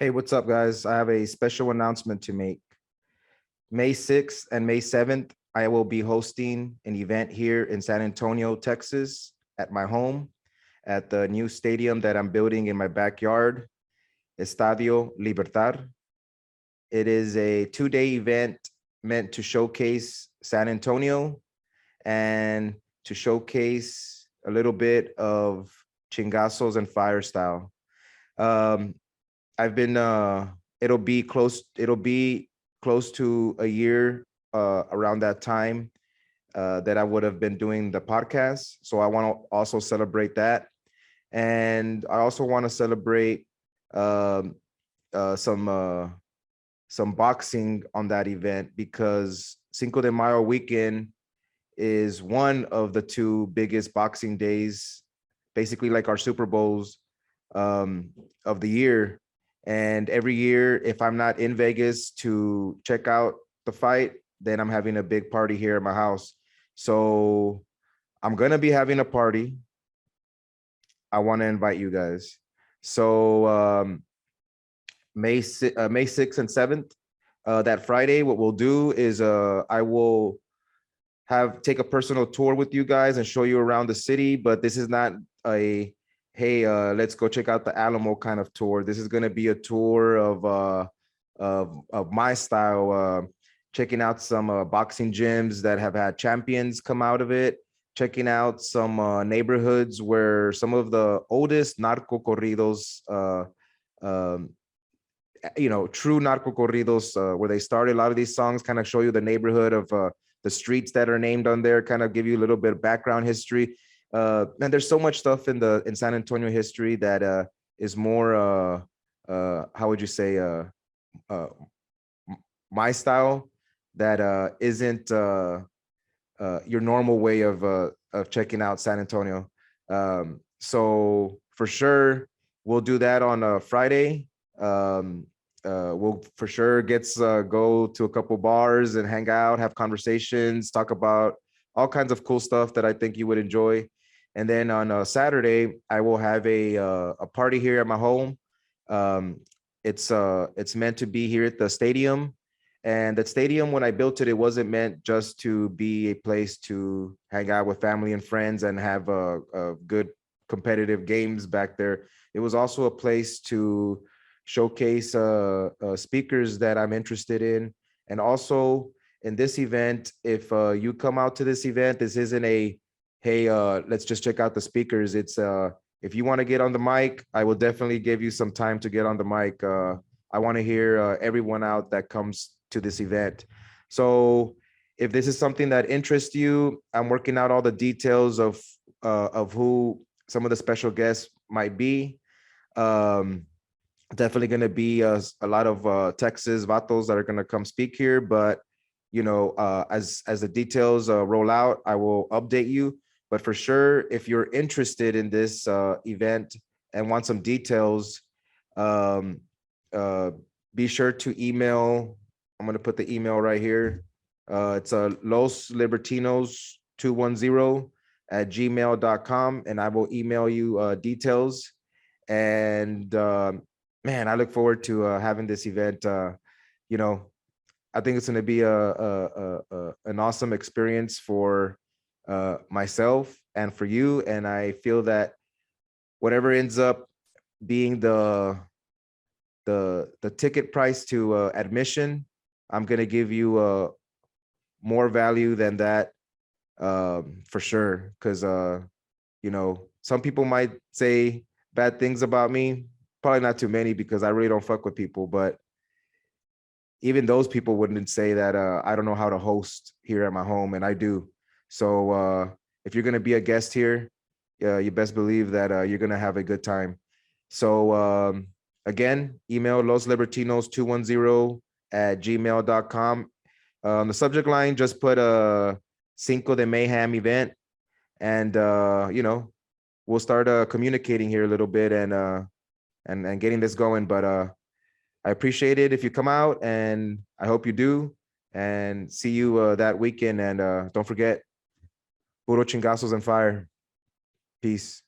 Hey, what's up, guys? I have a special announcement to make. May 6th and May 7th, I will be hosting an event here in San Antonio, Texas, at my home, at the new stadium that I'm building in my backyard, Estadio Libertad. It is a 2-day event meant to showcase San Antonio and to showcase a little bit of chingazos and fire style. Um, I've been it'll be close to a year around that time that I would have been doing the podcast. So I want to also celebrate that. And I also want to celebrate um, uh, some uh, some boxing on that event because Cinco de Mayo weekend is one of the two biggest boxing days, basically like our Super Bowls of the year. And every year, if I'm not in Vegas to check out the fight, then I'm having a big party here at my house. So I'm going to be having a party. I want to invite you guys. So May 6th and 7th, that Friday, what we'll do is I will have take a personal tour with you guys and show you around the city, but this is not a hey, let's go check out the Alamo kind of tour. This is going to be a tour of my style, checking out some boxing gyms that have had champions come out of it, checking out some neighborhoods where some of the oldest narco corridos, um, true narco corridos, where they started. A lot of these songs kind of show you the neighborhood of the streets that are named on there, kind of give you a little bit of background history. And there's so much stuff in San Antonio history that is more how would you say uh, my style that isn't your normal way of checking out San Antonio. So for sure, we'll do that on a Friday. We'll for sure go to a couple bars and hang out, have conversations, talk about all kinds of cool stuff that I think you would enjoy. And then on a Saturday, I will have a party here at my home. Um, it's meant to be here at the stadium. And that stadium, when I built it, it wasn't meant just to be a place to hang out with family and friends and have a good competitive games back there. It was also a place to showcase speakers that I'm interested in. And also in this event, if you come out to this event, this isn't a, hey, let's just check out the speakers. It's if you want to get on the mic, I will definitely give you some time to get on the mic. I want to hear everyone out that comes to this event. So if this is something that interests you, I'm working out all the details of who some of the special guests might be. Um, Definitely going to be a lot of Texas vatos that are going to come speak here, but as the details roll out, I will update you. But for sure, if you're interested in this event and want some details, um, uh, be sure to email. I'm going to put the email right here. It's Los Libertinos 210 at gmail.com, and I will email you details. And man, I look forward to having this event. You know, I think it's going to be an awesome experience for myself and for you. And I feel that whatever ends up being the ticket price to admission, I'm going to give you more value than that for sure. Because some people might say bad things about me. Probably not too many because I really don't fuck with people, but even those people wouldn't say that I don't know how to host here at my home, and I do. So if you're gonna be a guest here, you best believe that you're gonna have a good time. So again, email loslibertinos210 at gmail.com. On the subject line, just put a Cinco de Mayhem event, and we'll start communicating here a little bit and getting this going. But I appreciate it if you come out, and I hope you do. And see you that weekend. And don't forget, puro chingazos and fire. Peace.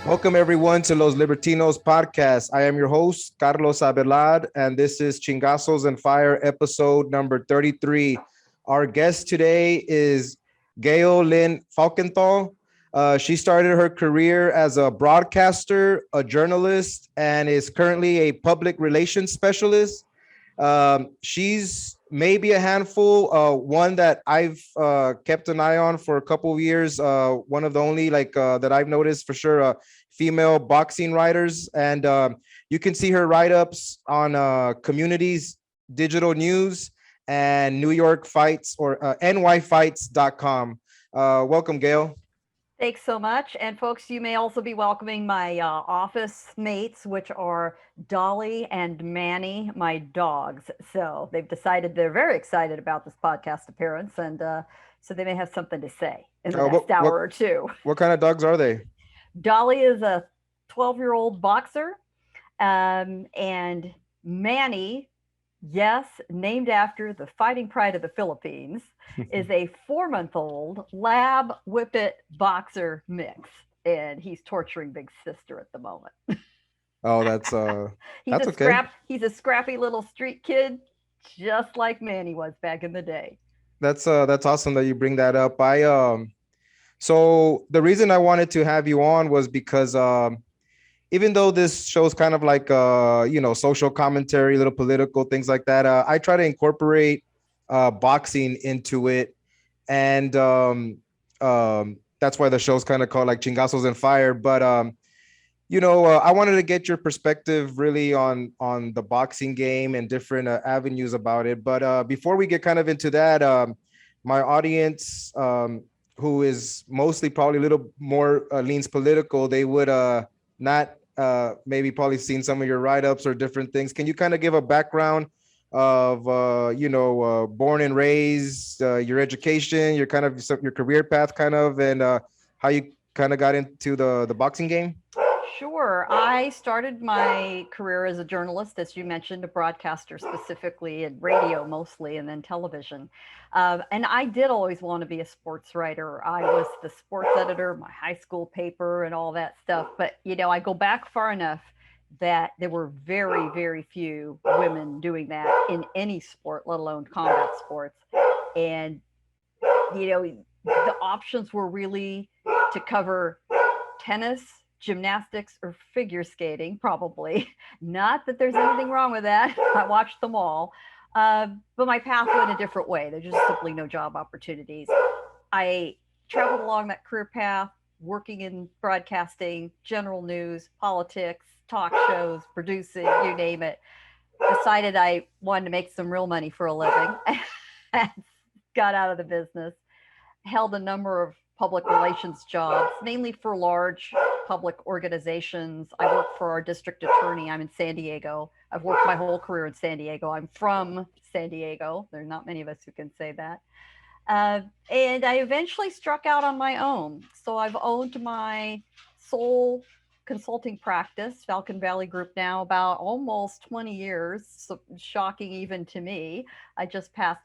Welcome everyone to Los Libertinos podcast. I am your host, Carlos Abelard, and this is Chingazos and Fire episode number 33. Our guest today is Gayle Lynn Falkenthal. She started her career as a broadcaster, a journalist, and is currently a public relations specialist. She's maybe a handful, one that I've kept an eye on for a couple of years. One of the only that I've noticed for sure, female boxing writers. And you can see her write-ups on Communities Digital News and New York Fights or nyfights.com. Welcome, Gayle. Thanks so much. And folks, you may also be welcoming my office mates, which are Dolly and Manny, my dogs. So they've decided they're very excited about this podcast appearance. And so they may have something to say in the next hour or two. What kind of dogs are they? Dolly is a 12-year-old boxer. And Manny, yes, named after the fighting pride of the Philippines, is a 4-month-old lab whippet boxer mix, and he's torturing Big Sister at the moment. Oh, that's okay. He's a scrappy little street kid, just like Manny was back in the day. That's awesome that you bring that up. So the reason I wanted to have you on was because even though this show's kind of like social commentary, little political things like that, I try to incorporate boxing into it, and that's why the show's kind of called like Chingazos and Fire. But I wanted to get your perspective really on the boxing game and different avenues about it. But before we get kind of into that, my audience, who is mostly probably a little more leans political, they would not maybe probably seen some of your write-ups or different things. Can you kind of give a background of born and raised, your education, your kind of your career path kind of, and how you kind of got into the boxing game? Sure. I started my career as a journalist, as you mentioned, a broadcaster specifically, and radio mostly, and then television. And I did always want to be a sports writer. I was the sports editor, my high school paper, and all that stuff. But, I go back far enough that there were very, very few women doing that in any sport, let alone combat sports. And, the options were really to cover tennis, gymnastics, or figure skating, probably. Not that there's anything wrong with that. I watched them all. But my path went a different way. There's just simply no job opportunities. I traveled along that career path, working in broadcasting, general news, politics, talk shows, producing, you name it. Decided I wanted to make some real money for a living. Got out of the business. Held a number of public relations jobs, mainly for large public organizations. I work for our district attorney. I'm in San Diego. I've worked my whole career in San Diego. I'm from San Diego. There are not many of us who can say that. And I eventually struck out on my own. So I've owned my sole consulting practice, Falcon Valley Group, now about almost 20 years. So shocking even to me. I just passed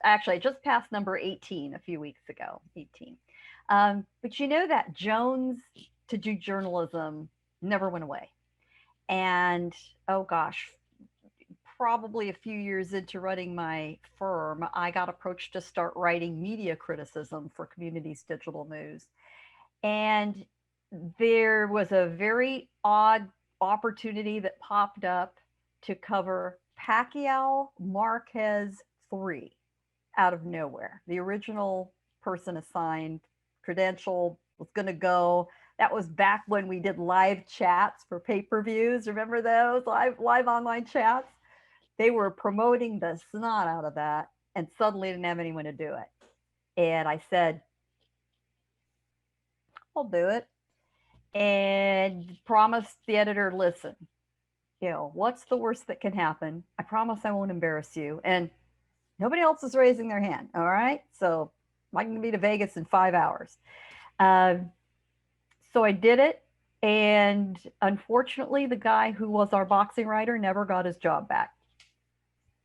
number 18 a few weeks ago, 18. But that Jones to do journalism never went away. And oh gosh, probably a few years into running my firm, I got approached to start writing media criticism for Communities Digital News. And there was a very odd opportunity that popped up to cover Pacquiao Marquez 3 out of nowhere. The original person assigned, credentialed, was going to go. That was back when we did live chats for pay-per-views. Remember those live online chats? They were promoting the snot out of that, and suddenly didn't have anyone to do it. And I said, I'll do it. And promised the editor, listen, what's the worst that can happen? I promise I won't embarrass you. And nobody else is raising their hand. All right. So I can be to Vegas in 5 hours. So I did it. And unfortunately, the guy who was our boxing writer never got his job back.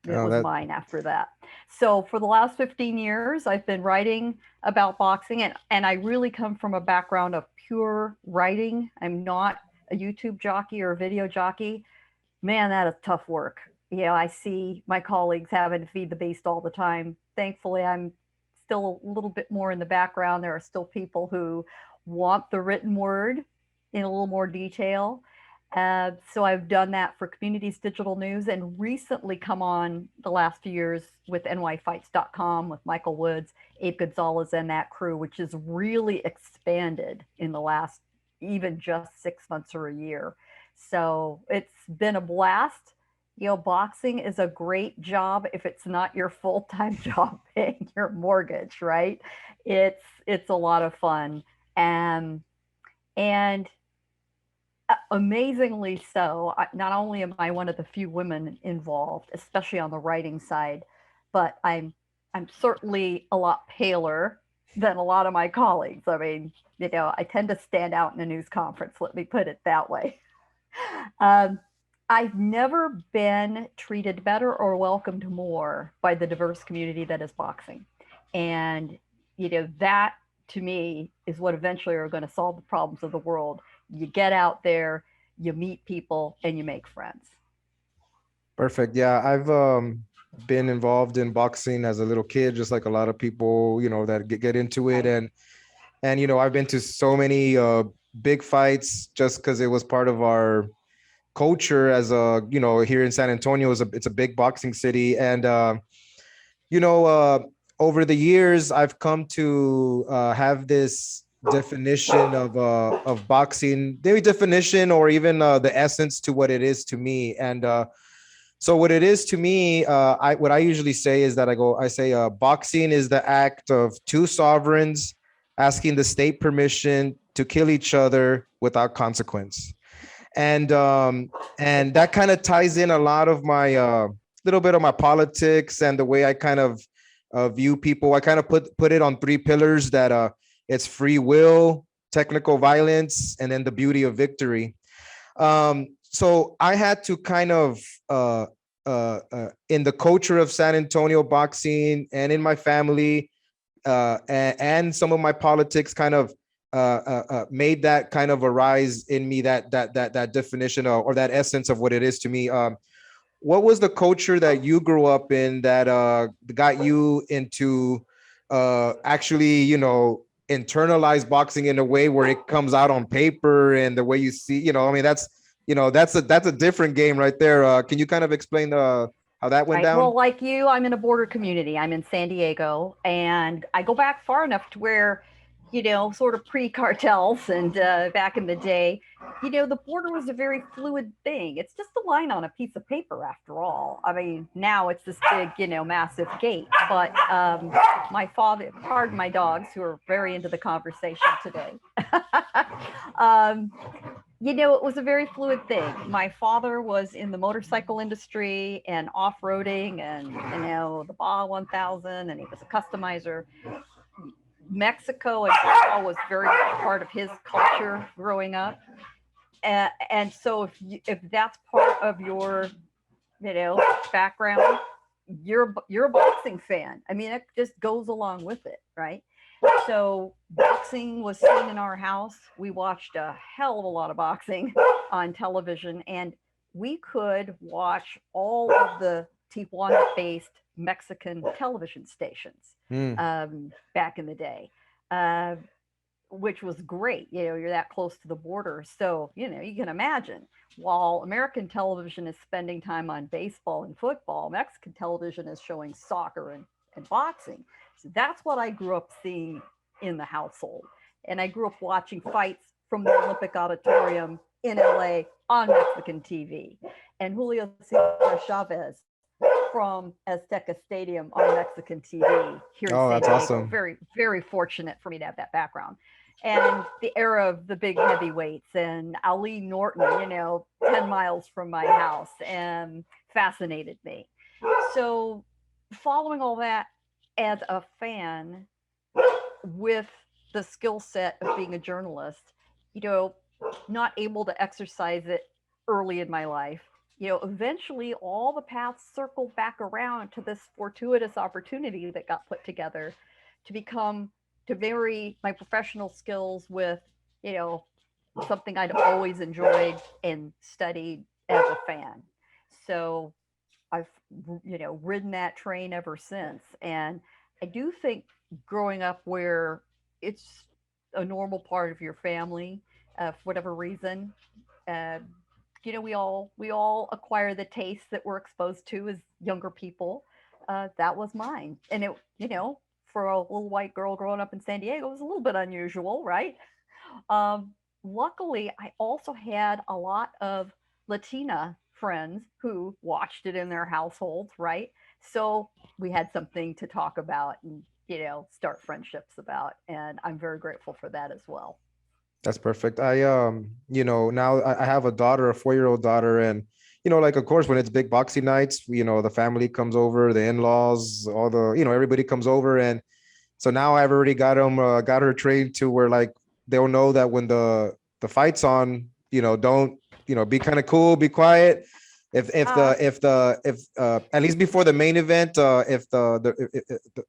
It was mine after that. So for the last 15 years, I've been writing about boxing, and I really come from a background of pure writing. I'm not a YouTube jockey or a video jockey, man, that is tough work. I see my colleagues having to feed the beast all the time. Thankfully, I'm still a little bit more in the background. There are still people who want the written word in a little more detail. So I've done that for Communities Digital News, and recently come on the last few years with nyfights.com with Michael Woods, Abe Gonzalez, and that crew, which has really expanded in the last even just 6 months or a year. So it's been a blast. Boxing is a great job if it's not your full-time job paying your mortgage, right? It's a lot of fun. And amazingly so, not only am I one of the few women involved, especially on the writing side, but I'm certainly a lot paler than a lot of my colleagues. I mean, I tend to stand out in a news conference, let me put it that way. I've never been treated better or welcomed more by the diverse community that is boxing. And, that to me is what eventually are going to solve the problems of the world. You get out there, you meet people, and you make friends. Perfect. Yeah, I've been involved in boxing as a little kid, just like a lot of people, that get into it. And I've been to so many big fights just because it was part of our culture as here in San Antonio it's a big boxing city. And over the years I've come to have this definition of boxing, maybe definition or even the essence to what it is to me. And so what it is to me, what I usually say is that I say boxing is the act of two sovereigns asking the state permission to kill each other without consequence. And that kind of ties in a lot of my little bit of my politics and the way I kind of view people. I kind of put it on three pillars: that it's free will, technical violence, and then the beauty of victory. So I had to kind of in the culture of San Antonio boxing and in my family and some of my politics kind of made that kind of arise in me, that definition or that essence of what it is to me. What was the culture that you grew up in that got you into actually, internalize boxing in a way where it comes out on paper and the way you see, I mean, that's a different game right there. Can you kind of explain how that went down? Well, like you, I'm in a border community. I'm in San Diego, and I go back far enough to where, sort of pre-cartels and back in the day, the border was a very fluid thing. It's just a line on a piece of paper after all. I mean, now it's this big, massive gate. But my father, pardon my dogs who are very into the conversation today. It was a very fluid thing. My father was in the motorcycle industry and off-roading and, the Baja 1000, and he was a customizer. Mexico and football was very much part of his culture growing up. And so if that's part of your, background, you're a boxing fan. I mean, it just goes along with it, right? So boxing was seen in our house. We watched a hell of a lot of boxing on television, and we could watch all of the Tijuana-based Mexican television stations back in the day, which was great. You're that close to the border. So, you can imagine, while American television is spending time on baseball and football, Mexican television is showing soccer and boxing. So that's what I grew up seeing in the household. And I grew up watching fights from the Olympic Auditorium in LA on Mexican TV. And Julio Cesar Chavez from Azteca Stadium on Mexican TV here in San Diego. That's awesome. Very, very fortunate for me to have that background. And the era of the big heavyweights and Ali Norton, 10 miles from my house, and fascinated me. So following all that as a fan with the skill set of being a journalist, not able to exercise it early in my life, eventually all the paths circled back around to this fortuitous opportunity that got put together to marry my professional skills with, something I'd always enjoyed and studied as a fan. So I've, ridden that train ever since. And I do think growing up where it's a normal part of your family, for whatever reason, uh, we all acquire the tastes that we're exposed to as younger people. That was mine, and for a little white girl growing up in San Diego, it was a little bit unusual, right? Luckily, I also had a lot of Latina friends who watched it in their households, right? So we had something to talk about and, start friendships about. And I'm very grateful for that as well. That's perfect. Now I have a daughter, a 4-year-old daughter, and like of course when it's big boxing nights, the family comes over, the in-laws, all the, everybody comes over, and so now I've already got her trained to where like they'll know that when the fight's on, don't, be kind of cool, be quiet. If at least before the main event, if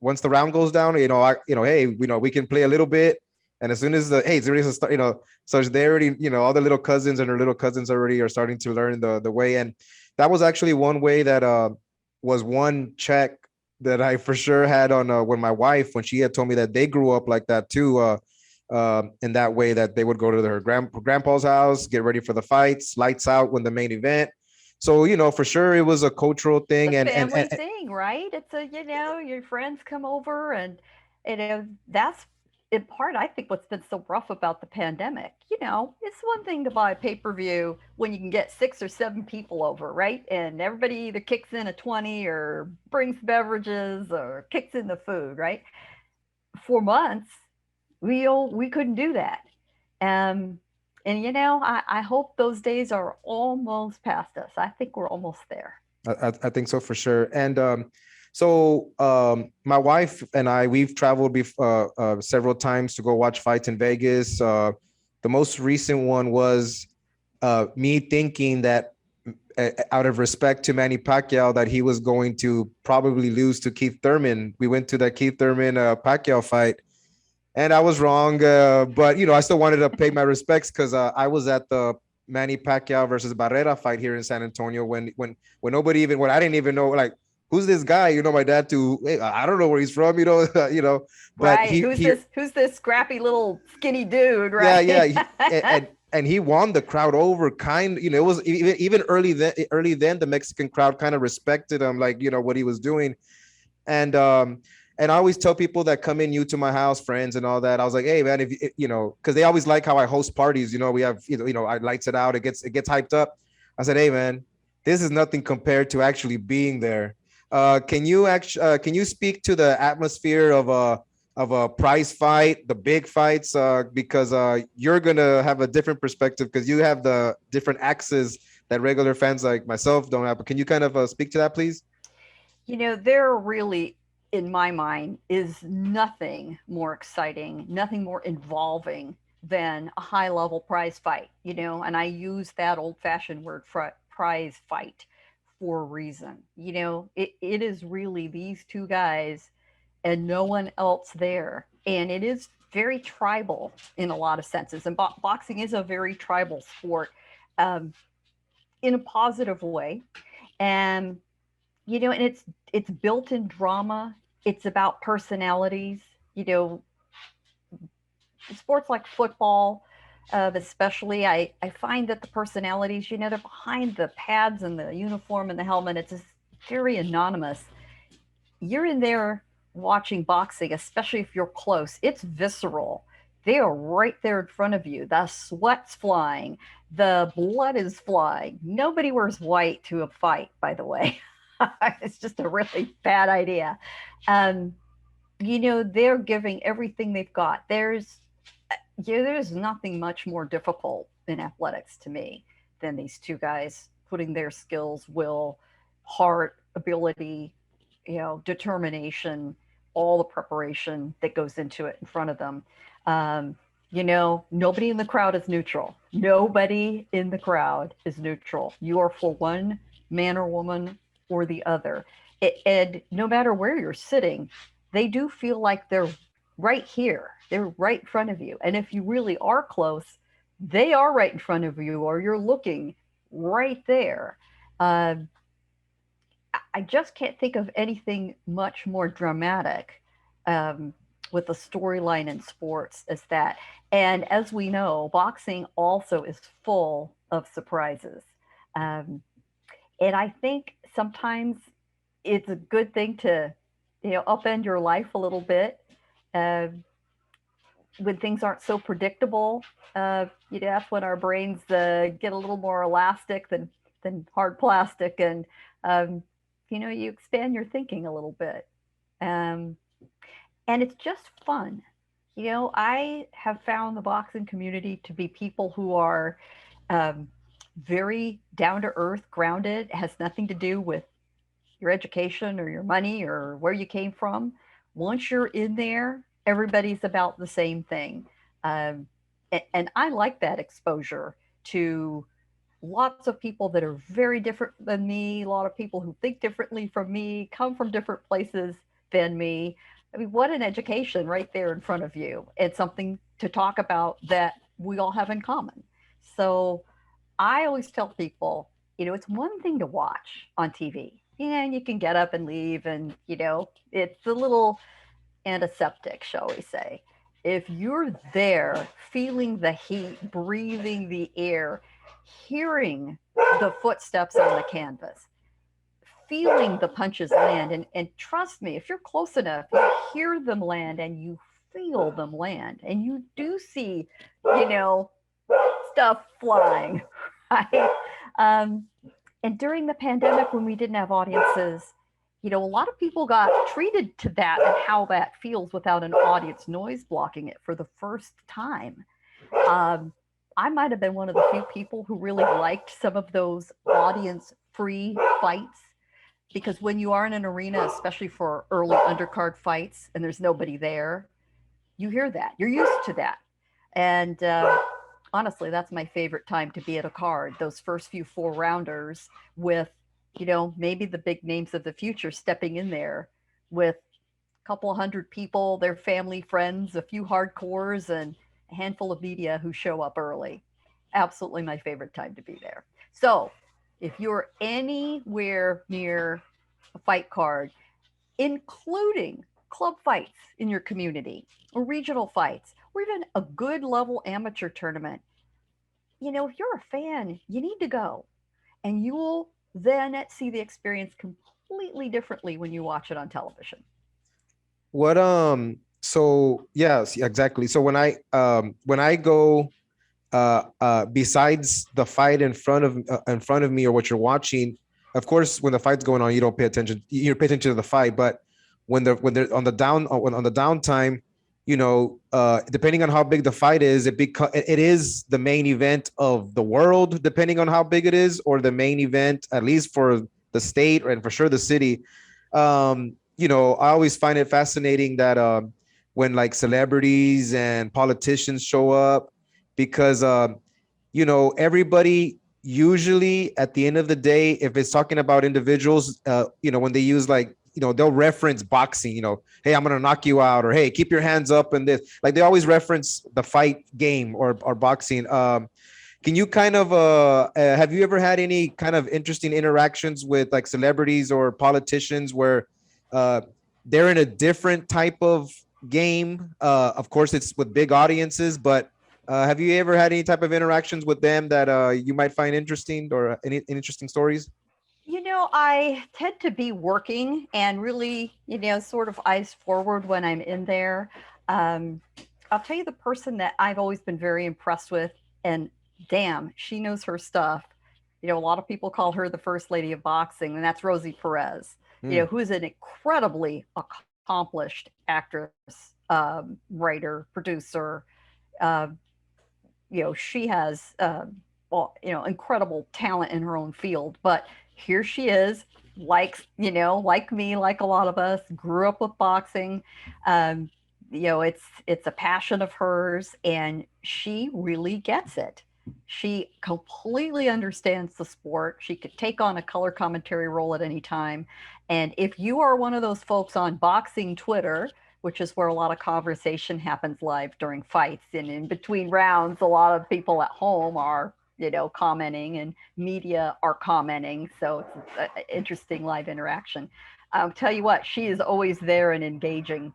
once the round goes down, hey, we can play a little bit. And as soon as it's ready to start, so they already, all the little cousins and her little cousins already are starting to learn the way. And that was actually one way that was one check that I for sure had on when my wife, when she had told me that they grew up like that too, in that way, that they would go to their grandpa's house, get ready for the fights, lights out when the main event. So, for sure it was a cultural thing, The and family thing, right? It's your friends come over, and that's in part, I think, what's been so rough about the pandemic. It's one thing to buy pay-per-view when you can get 6 or 7 people over, right? And everybody either kicks in a 20 or brings beverages or kicks in the food, right? For months, we couldn't do that. Um, and I hope those days are almost past us. I think we're almost there. I think so for sure. And my wife and I, we've traveled several times to go watch fights in Vegas. The most recent one was me thinking that out of respect to Manny Pacquiao, that he was going to probably lose to Keith Thurman. We went to that Keith Thurman Pacquiao fight, and I was wrong. But I still wanted to pay my respects because I was at the Manny Pacquiao versus Barrera fight here in San Antonio when nobody even, when I didn't even know, like, who's this guy? My dad too. I don't know where he's from. But right. Who's this scrappy little skinny dude, yeah, right? yeah. And he won the crowd over. It was even early then the Mexican crowd kind of respected him, like, what he was doing. And I always tell people that come in new to my house, friends and all that, I was like, hey man, if because they always like how I host parties, we have, I lights it out, it gets hyped up. I said, hey man, this is nothing compared to actually being there. Can you speak to the atmosphere of a prize fight, the big fights, because you're gonna have a different perspective because you have the different axes that regular fans like myself don't have. But can you kind of speak to that, please? There really, in my mind, is nothing more exciting, nothing more involving than a high level prize fight, and I use that old fashioned word prize fight for a reason. It is really these two guys and no one else there. And it is very tribal in a lot of senses. And boxing is a very tribal sport, um, in a positive way. And and it's built in drama. It's about personalities. Sports like football, especially, I find that the personalities, they're behind the pads and the uniform and the helmet. It's just very anonymous. You're in there watching boxing, especially if you're close. It's visceral. They are right there in front of you. The sweat's flying. The blood is flying. Nobody wears white to a fight, by the way. It's just a really bad idea. Um, they're giving everything they've got. There's nothing much more difficult in athletics to me than these two guys putting their skills, will, heart, ability, determination, all the preparation that goes into it in front of them. Nobody in the crowd is neutral. Nobody in the crowd is neutral. You are for one man or woman or the other. And no matter where you're sitting, they do feel like they're right here. They're right in front of you. And if you really are close, they are right in front of you, or you're looking right there. Uh, I just can't think of anything much more dramatic um, with the storyline in sports as that. And as we know, boxing also is full of surprises. Um, and I think sometimes it's a good thing to, upend your life a little bit uh, when things aren't so predictable. That's when our brains get a little more elastic than hard plastic, and um, you expand your thinking a little bit, um, and it's just fun. I have found the boxing community to be people who are um, very down to earth, grounded. It has nothing to do with your education or your money or where you came from. Once you're in there, everybody's about the same thing. Um, and I like that exposure to lots of people that are very different than me, a lot of people who think differently from me, come from different places than me. I mean, what an education right there in front of you, and something to talk about that we all have in common. So I always tell people, it's one thing to watch on TV. Yeah, and you can get up and leave, and it's a little antiseptic, shall we say. If you're there, feeling the heat, breathing the air, hearing the footsteps on the canvas, feeling the punches land, and trust me, if you're close enough, you hear them land and you feel them land, and you do see, you know, stuff flying, right? Um, and during the pandemic, when we didn't have audiences, a lot of people got treated to that and how that feels without an audience noise blocking it for the first time. Um, I might have been one of the few people who really liked some of those audience free fights, because when you are in an arena, especially for early undercard fights, and there's nobody there, you hear that. You're used to that. And honestly, that's my favorite time to be at a card. Those first few four rounders with, maybe the big names of the future stepping in there with a couple of hundred people, their family, friends, a few hardcores, and a handful of media who show up early. Absolutely my favorite time to be there. So if you're anywhere near a fight card, including club fights in your community or regional fights, or even a good level amateur tournament, if you're a fan, you need to go. And you will then see the experience completely differently when you watch it on television. What so yes, exactly. So when I go besides the fight in front of me or what you're watching, of course when the fight's going on you don't pay attention, you pay attention to the fight, but when they're on the downtime, depending on how big the fight is, it is the main event of the world, depending on how big it is, or the main event, at least for the state and for sure the city. I always find it fascinating that when like celebrities and politicians show up, because everybody usually at the end of the day, if it's talking about individuals, when they use like, they'll reference boxing, hey, I'm gonna knock you out, or hey, keep your hands up, and this, like, they always reference the fight game or boxing. Can you kind of have you ever had any kind of interesting interactions with like celebrities or politicians where uh they're in a different type of game? Of course it's with big audiences, but have you ever had any type of interactions with them that you might find interesting, or any interesting stories? I tend to be working and really, sort of eyes forward when I'm in there. Um, I'll tell you the person that I've always been very impressed with, and damn, she knows her stuff. A lot of people call her the first lady of boxing, and that's Rosie Perez, who is an incredibly accomplished actress, writer, producer. Uh, she has, incredible talent in her own field, but here she is, like me, like a lot of us, grew up with boxing. Um, it's a passion of hers, and she really gets it. She completely understands the sport. She could take on a color commentary role at any time. And if you are one of those folks on boxing Twitter which is where a lot of conversation happens live during fights. And in between rounds, a lot of people at home are, commenting, and media are commenting. So it's an interesting live interaction. I'll tell you what, she is always there and engaging.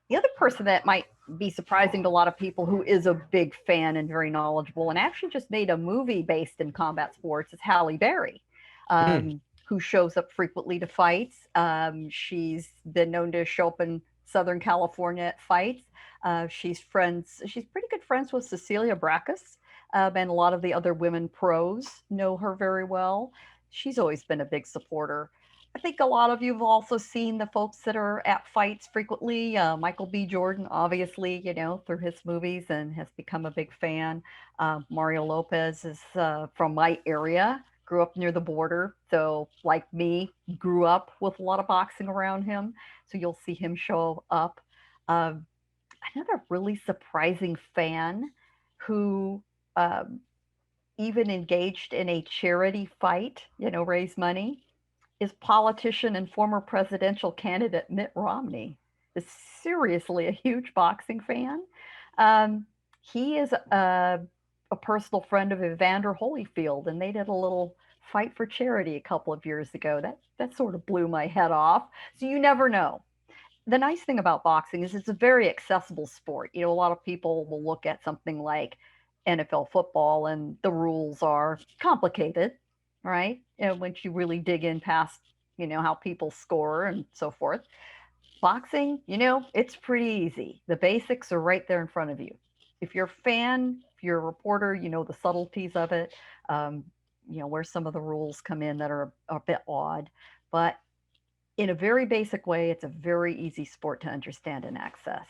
The other person that might be surprising to a lot of people, who is a big fan and very knowledgeable, and actually just made a movie based in combat sports, is Halle Berry, Hmm. who shows up frequently to fights. She's been known to show up in Southern California at fights. She's pretty good friends with Cecilia Brækhus, and a lot of the other women pros know her very well. She's always been a big supporter. I think a lot of you have also seen the folks that are at fights frequently. Michael B. Jordan, obviously, through his movies, and has become a big fan. Mario Lopez is from my area, grew up near the border. So, like me, grew up with a lot of boxing around him. So, you'll see him show up. Um, Another really surprising fan who um, even engaged in a charity fight, raise money, is politician and former presidential candidate Mitt Romney. Is seriously a huge boxing fan. He is a personal friend of Evander Holyfield, and they did a little fight for charity a couple of years ago. That sort of blew my head off. So you never know. The nice thing about boxing is it's a very accessible sport. A lot of people will look at something like NFL football and the rules are complicated, right? And once you really dig in past, how people score and so forth. Boxing, it's pretty easy. The basics are right there in front of you. If you're a fan, if you're a reporter, you know the subtleties of it. Um, where some of the rules come in that are a bit odd, but in a very basic way, it's a very easy sport to understand and access.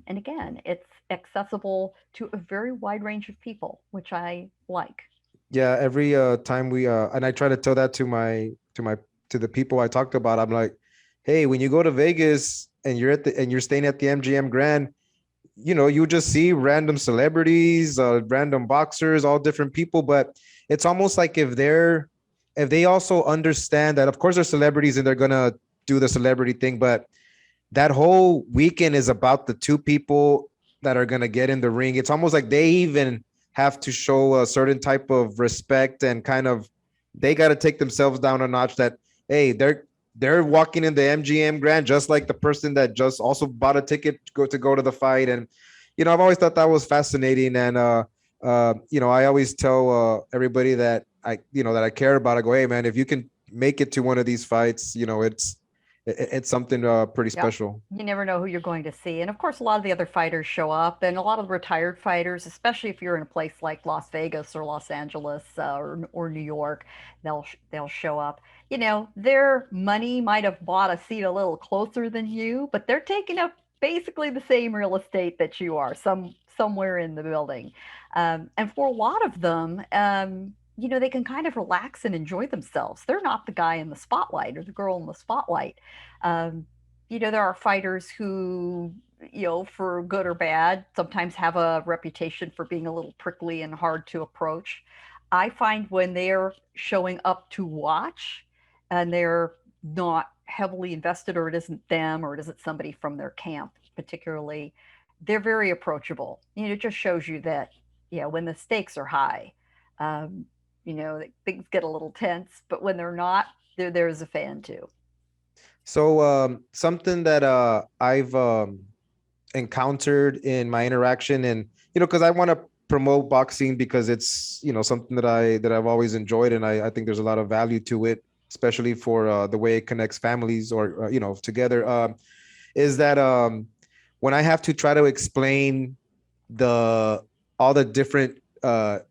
And again, it's accessible to a very wide range of people, which I like. Yeah, every time we and I try to tell that to the people I talked about, I'm like, hey, when you go to Vegas and you're staying at the MGM Grand, you just see random celebrities, random boxers, all different people, but it's almost like if they also understand that of course they're celebrities and they're gonna do the celebrity thing, but that whole weekend is about the two people that are gonna get in the ring. It's almost like they even have to show a certain type of respect and kind of they got to take themselves down a notch. That hey, they're walking in the MGM Grand just like the person that just also bought a ticket to go to the fight. And I've always thought that was fascinating. And I always tell everybody that I care about. I go, hey man, if you can make it to one of these fights, it's something pretty Yep. special. You never know who you're going to see. And of course, a lot of the other fighters show up, and a lot of the retired fighters, especially if you're in a place like Las Vegas or Los Angeles or New York, they'll show up. Their money might have bought a seat a little closer than you, but they're taking up basically the same real estate that you are, somewhere in the building. And for a lot of them, they can kind of relax and enjoy themselves. They're not the guy in the spotlight or the girl in the spotlight. Um, there are fighters who, for good or bad, sometimes have a reputation for being a little prickly and hard to approach. I find when they're showing up to watch and they're not heavily invested, or it isn't them, or it isn't somebody from their camp particularly, they're very approachable. It just shows you that, when the stakes are high, um, things get a little tense, but when they're not, there's a fan too. So something that I've encountered in my interaction, and because I want to promote boxing because it's something that I've always enjoyed, and I think there's a lot of value to it, especially for the way it connects families or together. Is that when I have to try to explain the all the different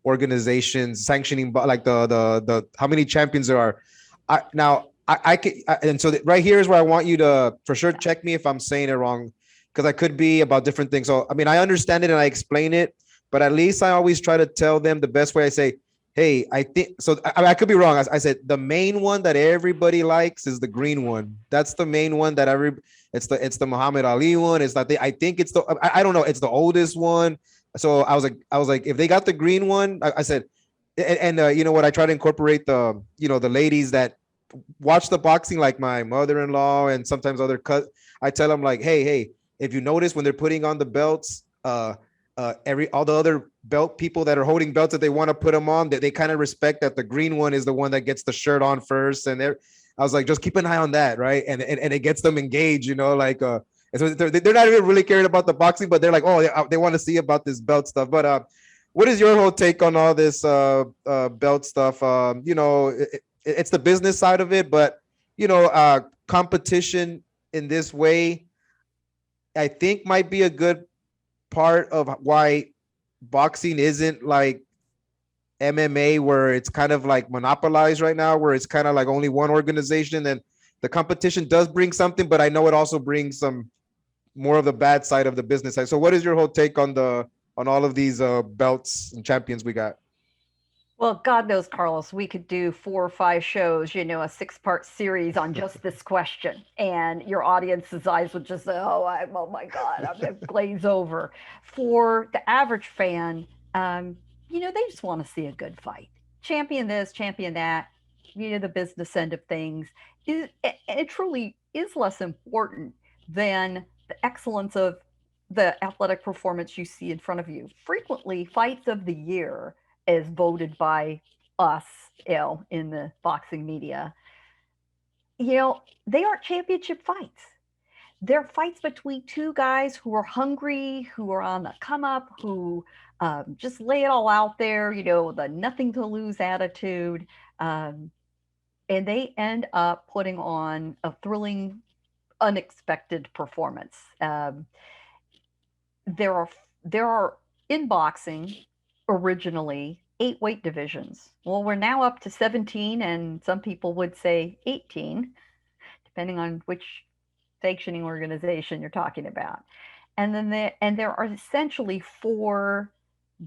organizations sanctioning, like the how many champions there are. I can, and so right here is where I want you to for sure check me if I'm saying it wrong, because I could be about different things. So I mean, I understand it and I explain it, but at least I always try to tell them the best way. I say, hey, I think so. I could be wrong. I said the main one that everybody likes is the green one. That's the main one that it's the Muhammad Ali one. It's not the I think it's the I don't know. It's the oldest one. So I was like, if they got the green one, I said, and you know what? I try to incorporate the ladies that watch the boxing, like my mother-in-law and sometimes other I tell them like, hey, if you notice when they're putting on the belts, all the other belt people that are holding belts that they want to put them on, that they kind of respect that the green one is the one that gets the shirt on first. And I was like, just keep an eye on that, right? And it gets them engaged, like and so they're not even really caring about the boxing, but they're like, oh, they want to see about this belt stuff. But what is your whole take on all this belt stuff? It's the business side of it, but competition in this way, I think might be a good part of why boxing isn't like MMA, where it's kind of like monopolized right now, where it's kind of like only one organization, and the competition does bring something, but I know it also brings some more of the bad side of the business side. So what is your whole take on all of these belts and champions we got? Well, God knows, Carlos, we could do 4 or 5 shows, a 6-part series on just this question, and your audience's eyes would just say, oh my God, I'm going to glaze over. For the average fan, they just want to see a good fight. Champion this, champion that, the business end of things. It truly is less important than the excellence of the athletic performance you see in front of you. Frequently, fights of the year, as voted by us, in the boxing media, they aren't championship fights. They're fights between 2 guys who are hungry, who are on the come up, who just lay it all out there, the nothing to lose attitude. And they end up putting on a thrilling, unexpected performance. There are in boxing originally 8 weight divisions. Well, we're now up to 17, and some people would say 18, depending on which sanctioning organization you're talking about. And then there are essentially 4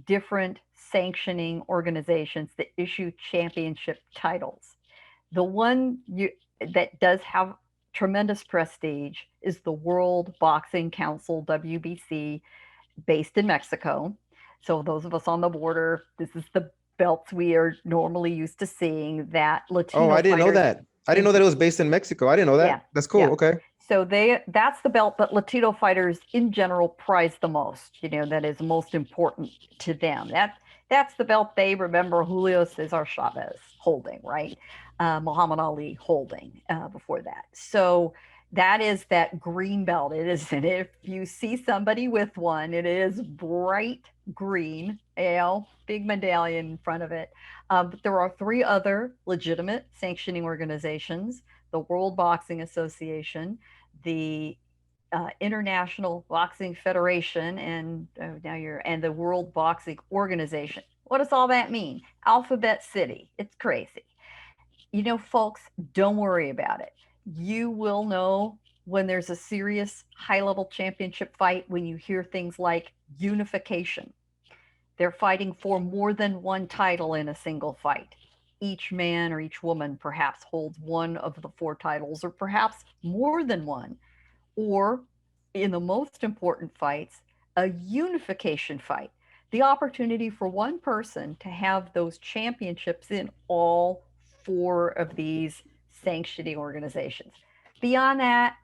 different sanctioning organizations that issue championship titles. The one that does have tremendous prestige is the World Boxing Council, WBC, based in Mexico. So those of us on the border, this is the belts we are normally used to seeing, that Latino. Oh, I didn't know that. I didn't know that it was based in Mexico. I didn't know that. Yeah. That's cool. Yeah. Okay. So that's the belt that Latino fighters in general prize the most, that is most important to them. That's the belt they remember Julio Cesar Chavez holding, right? Muhammad Ali holding before that. So that is that green belt. It is, and if you see somebody with one, it is bright green, big medallion in front of it. But there are 3 other legitimate sanctioning organizations: the World Boxing Association, the International Boxing Federation, and the World Boxing Organization. What does all that mean? Alphabet City. It's crazy. Folks, don't worry about it. You will know when there's a serious high-level championship fight when you hear things like unification. They're fighting for more than one title in a single fight. Each man or each woman perhaps holds one of the 4 titles, or perhaps more than one. Or, in the most important fights, a unification fight. The opportunity for one person to have those championships in all 4 of these sanctioning organizations. Beyond that,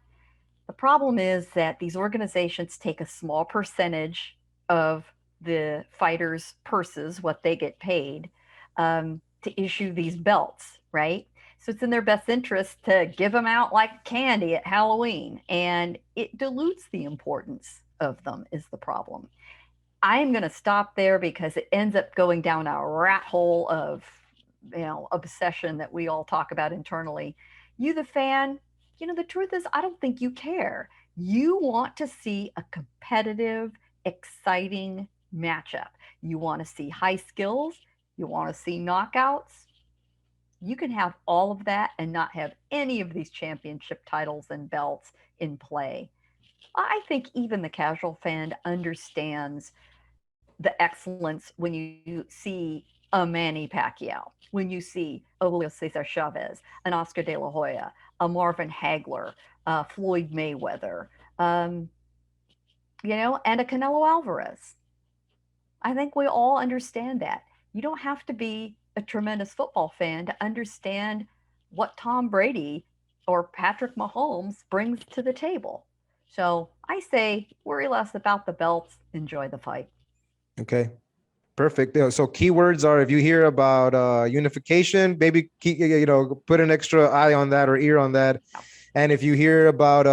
the problem is that these organizations take a small percentage of the fighters' purses, what they get paid, to issue these belts, right? So it's in their best interest to give them out like candy at Halloween, and it dilutes the importance of them is the problem. I'm going to stop there because it ends up going down a rat hole of obsession that we all talk about internally. You, the fan, the truth is, I don't think you care. You want to see a competitive, exciting matchup. You want to see high skills. You want to see knockouts. You can have all of that and not have any of these championship titles and belts in play. I think even the casual fan understands the excellence when you see a Manny Pacquiao, when you see a Julio Cesar Chavez, an Oscar De La Hoya, a Marvin Hagler, Floyd Mayweather, and a Canelo Alvarez. I think we all understand that. You don't have to be a tremendous football fan to understand what Tom Brady or Patrick Mahomes brings to the table. So I say worry less about the belts, enjoy the fight. Okay. Perfect. So keywords are, if you hear about unification, maybe put an extra eye on that or ear on that. And if you hear about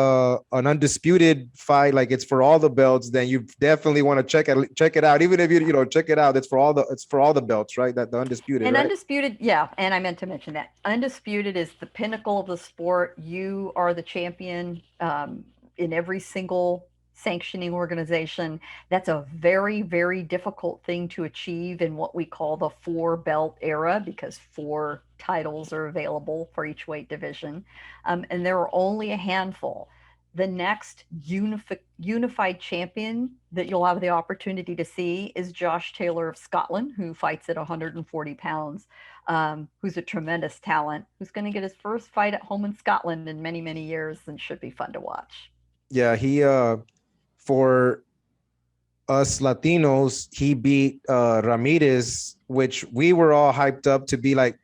an undisputed fight, like it's for all the belts, then you definitely want to check it out. Even if check it out, it's for all the belts, right? That the undisputed, And right? undisputed, yeah, and I meant to mention that undisputed is the pinnacle of the sport. You are the champion in every single sanctioning organization. That's a very, very difficult thing to achieve in what we call the four belt era, because four titles are available for each weight division, and there are only a handful. The next unified champion that you'll have the opportunity to see is Josh Taylor of Scotland, who fights at 140 pounds, who's a tremendous talent, who's going to get his first fight at home in Scotland in many, many years, and should be fun to watch. Yeah, he for us Latinos, he beat Ramirez, which we were all hyped up to be like,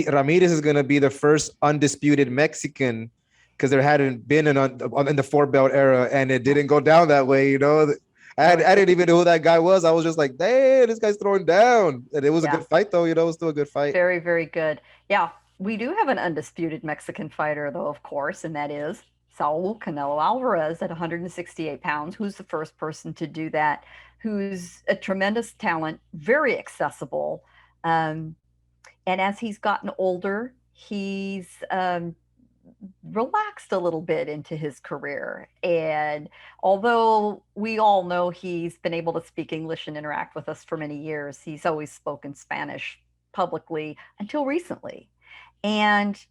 Ramirez is going to be the first undisputed Mexican, because there hadn't been in the four belt era, and it didn't go down that way. I didn't even know who that guy was. I was just like, damn, this guy's throwing down. And it was a good fight, though. It was still a good fight. Very, very good. Yeah, we do have an undisputed Mexican fighter, though, of course, and that is Saul Canelo Alvarez at 168 pounds, who's the first person to do that, who's a tremendous talent, very accessible. And as he's gotten older, he's relaxed a little bit into his career. And although we all know he's been able to speak English and interact with us for many years, he's always spoken Spanish publicly until recently. And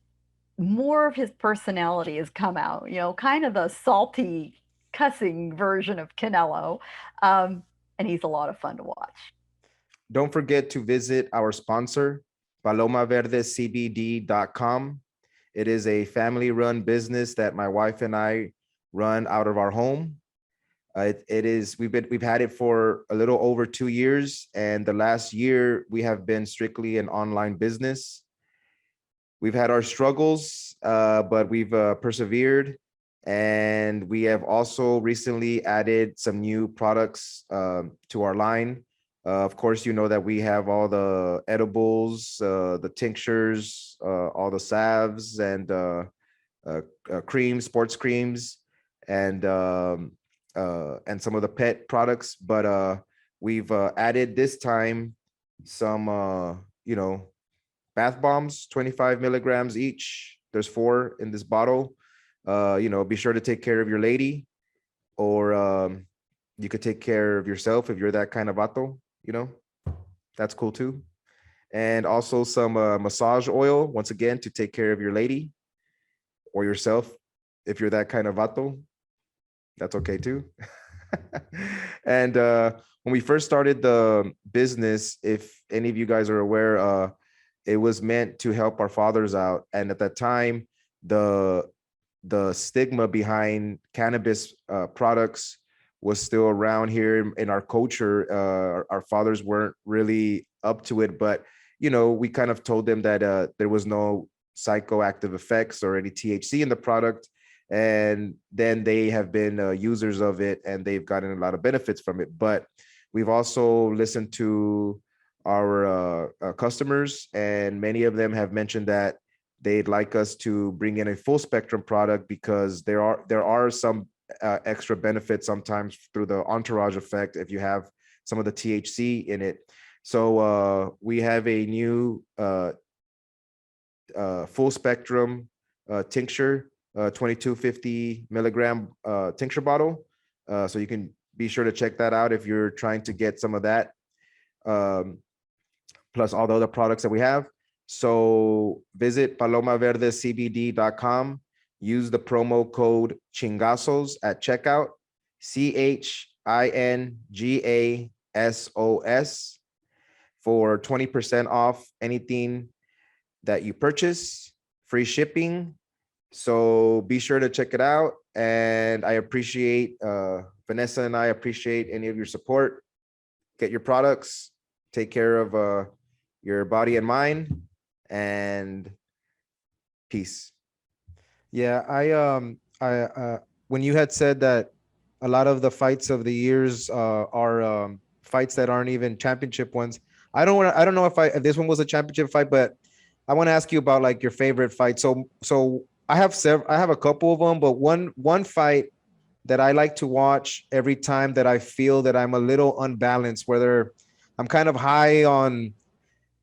more of his personality has come out, kind of the salty, cussing version of Canelo. And he's a lot of fun to watch. Don't forget to visit our sponsor, palomaverdecbd.com. It is a family-run business that my wife and I run out of our home. We've had it for a little over 2 years, and the last year we have been strictly an online business. We've had our struggles, but we've persevered, and we have also recently added some new products to our line. Of course, you know that we have all the edibles, the tinctures, all the salves, and creams, sports creams, and some of the pet products. But we've added this time some, bath bombs, 25 milligrams each. There's 4 in this bottle. Be sure to take care of your lady, or you could take care of yourself if you're that kind of vato. That's cool too. And also some massage oil, once again, to take care of your lady or yourself if you're that kind of vato. That's okay too. And when we first started the business, if any of you guys are aware, it was meant to help our fathers out. And at that time, the stigma behind cannabis products was still around here in our culture. Our fathers weren't really up to it, but we kind of told them that there was no psychoactive effects or any THC in the product, and then they have been users of it, and they've gotten a lot of benefits from it. But we've also listened to our customers, and many of them have mentioned that they'd like us to bring in a full spectrum product, because there are some extra benefits sometimes through the entourage effect if you have some of the THC in it. So we have a new full spectrum tincture, 2250 milligram tincture bottle. So you can be sure to check that out if you're trying to get some of that, plus all the other products that we have. So visit palomaverdecbd.com. Use the promo code Chingazos at checkout, CHINGASOS, for 20% off anything that you purchase, free shipping. So be sure to check it out. And I appreciate, Vanessa and I appreciate any of your support. Get your products, take care of your body and mind, and peace. Yeah, I when you had said that a lot of the fights of the years are fights that aren't even championship ones. I don't know if this one was a championship fight, but I want to ask you about like your favorite fight. So I have a couple of them, but one fight that I like to watch every time that I feel that I'm a little unbalanced, whether I'm kind of high on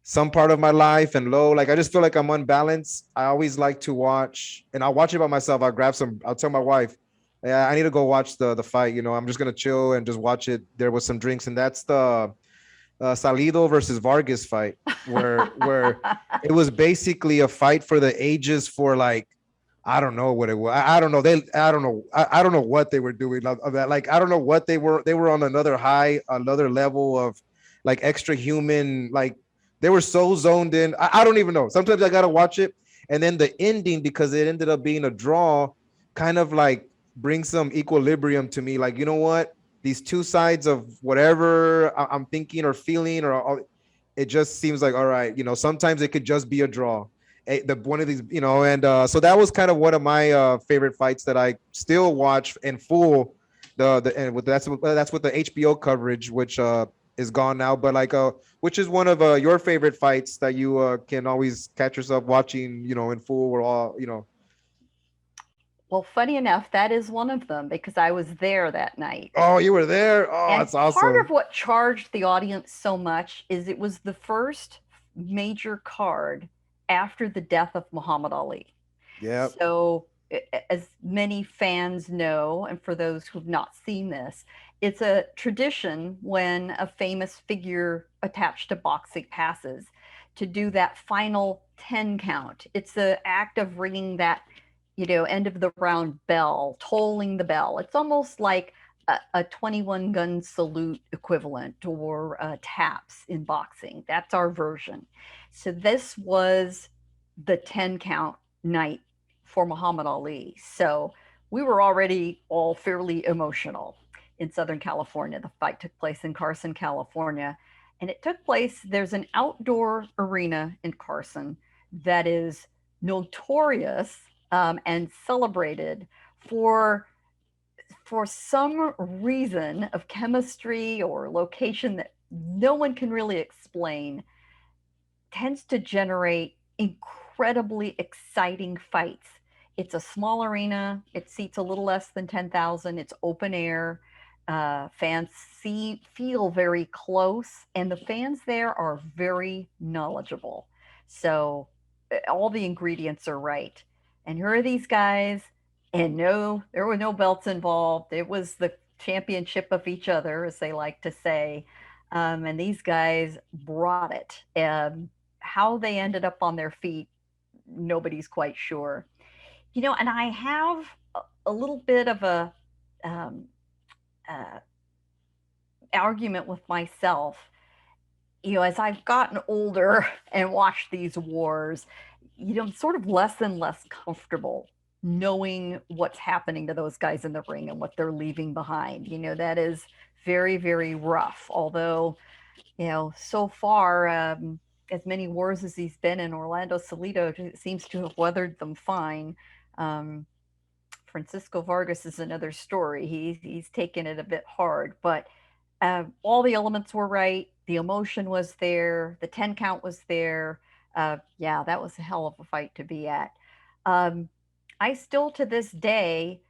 some part of my life and low, like I just feel like I'm unbalanced. I always like to watch, and I'll watch it by myself. I'll tell my wife, yeah, I need to go watch the fight. I'm just gonna chill and just watch it there with some drinks, and that's the Salido versus Vargas fight, where it was basically a fight for the ages for like I don't know what it was. I don't know. I don't know what they were doing of that. Like I don't know what they were. They were on another high, another level of like extra human. Like they were so zoned in. I don't even know. Sometimes I gotta watch it, and then the ending because it ended up being a draw, kind of like brings some equilibrium to me. Like you know what? These two sides of whatever I'm thinking or feeling, or it just seems like all right. Sometimes it could just be a draw the one of these, and so that was kind of one of my favorite fights that I still watch in full. And that's with the HBO coverage, which is gone now. But like, which is one of your favorite fights that you can always catch yourself watching, in full or all. Well, funny enough, that is one of them because I was there that night. Oh, you were there. Oh, And that's part of awesome. what charged the audience so much is it was the first major card after the death of Muhammad Ali. Yep. So, as many fans know, and for those who've not seen this, it's a tradition when a famous figure attached to boxing passes to do that final 10 count. It's the act of ringing that, end of the round bell, tolling the bell. It's almost like a 21 gun salute equivalent or taps in boxing. That's our version. So, this was the 10 count night for Muhammad Ali. So we were already all fairly emotional in Southern California. The fight took place in Carson, California. And it took place, there's an outdoor arena in Carson that is notorious and celebrated for for some reason of chemistry or location that no one can really explain, tends to generate incredibly exciting fights. It's a small arena. It seats a little less than 10,000. It's open air. Fans feel very close, and the fans there are very knowledgeable. So all the ingredients are right. And here are these guys, and no, there were no belts involved. It was the championship of each other, as they like to say. And these guys brought it. How they ended up on their feet, nobody's quite sure. And I have a little bit of a um, uh, argument with myself. As I've gotten older and watched these wars, I'm sort of less and less comfortable knowing what's happening to those guys in the ring and what they're leaving behind. That is very, very rough. Although, so far, as many wars as he's been in, Orlando Salido seems to have weathered them fine. Um, Francisco Vargas is another story. He's taken it a bit hard, but all the elements were right. The emotion was there. The 10 count was there. Yeah, that was a hell of a fight to be at. Um, I still to this day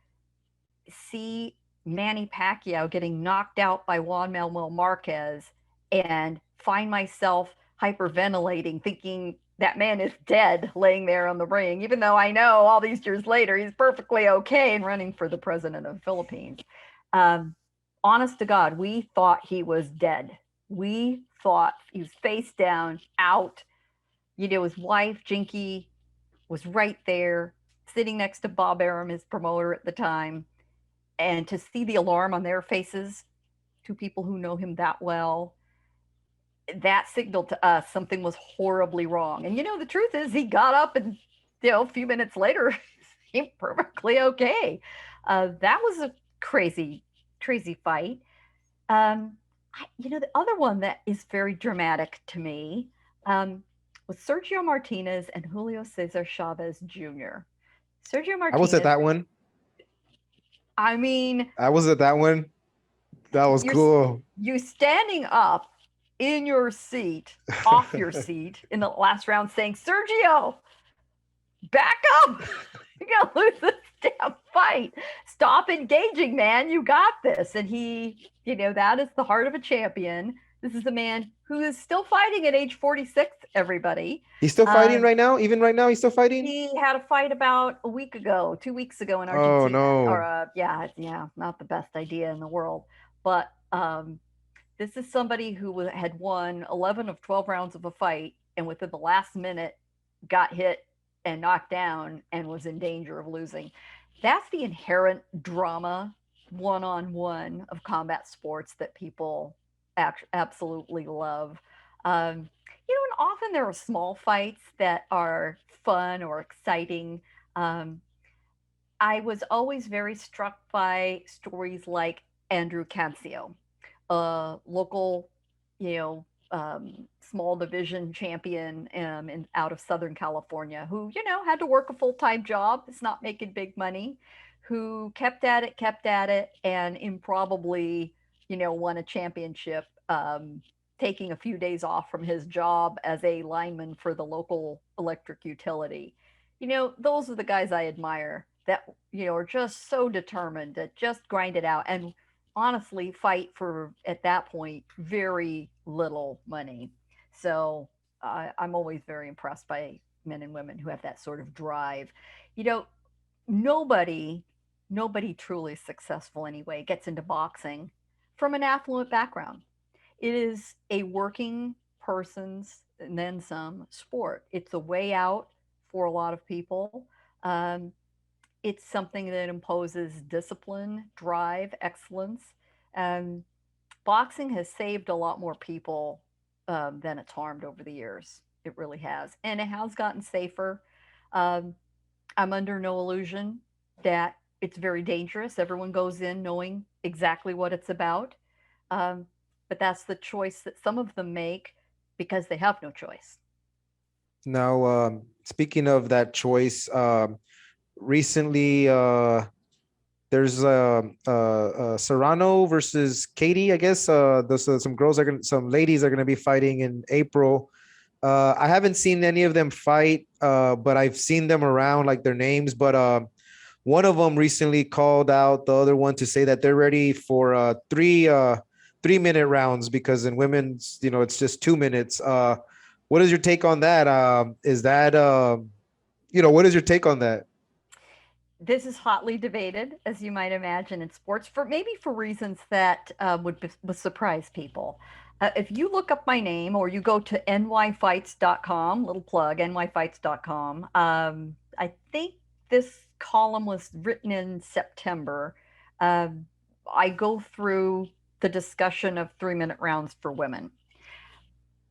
see Manny Pacquiao getting knocked out by Juan Manuel Marquez and find myself hyperventilating, thinking that man is dead laying there on the ring, even though I know all these years later he's perfectly okay and running for the president of the Philippines. Um, Honest to God, we thought he was dead. We thought he was face down, out. His wife, Jinky, was right there, sitting next to Bob Arum, his promoter at the time. And to see the alarm on their faces, two people who know him that well, that signaled to us something was horribly wrong. And the truth is, he got up and a few minutes later, he perfectly okay. That was a crazy, crazy fight. The other one that is very dramatic to me was Sergio Martinez and Julio Cesar Chavez Jr. Sergio I was at Martinez, that one. I mean, I was at that one. That was you're cool. you standing up in your seat, off your seat in the last round, saying, "Sergio, back up! You're gonna lose this damn fight. Stop engaging, man. You got this." And he, that is the heart of a champion. This is a man who is still fighting at age 46. Everybody. He's still fighting Um, right now. Even right now, he's still fighting. he had a fight about a week ago, 2 weeks ago in Oh Argentina. Or no. yeah, not the best idea in the world. But this is somebody who had won 11 of 12 rounds of a fight, and within the last minute got hit and knocked down and was in danger of losing. That's the inherent drama one-on-one of combat sports that people absolutely love. And often there are small fights that are fun or exciting. Um, I was always very struck by stories like Andrew Cancio, a local, small division champion out of Southern California, who had to work a full time job. It's not making big money. Who kept at it, and improbably, won a championship. Taking a few days off from his job as a lineman for the local electric utility. Those are the guys I admire that, are just so determined to just grind it out and honestly fight for, at that point, very little money. So I'm always very impressed by men and women who have that sort of drive. You know, nobody, nobody truly successful anyway gets into boxing from an affluent background. It is a working person's and then some sport. It's a way out for a lot of people. Um, it's something that imposes discipline, drive, excellence. Um, Boxing has saved a lot more people than it's harmed over the years. It really has. And it has gotten safer. Um, I'm under no illusion that it's very dangerous. Everyone goes in knowing exactly what it's about. Um, but that's the choice that some of them make because they have no choice. Now, speaking of that choice, recently there's Serrano versus Katie. I guess those some girls are gonna, some ladies are gonna be fighting in April. I haven't seen any of them fight, but I've seen them around, like their names. But one of them recently called out the other one to say that they're ready for 3 minute rounds, because in women's, it's just 2 minutes. What is your take on that? Is that what is your take on that? This is hotly debated, as you might imagine, in sports, for maybe for reasons that would surprise people. If you look up my name or you go to nyfights.com, little plug, nyfights.com, I think this column was written in September. Um, I go through the discussion of 3 minute rounds for women.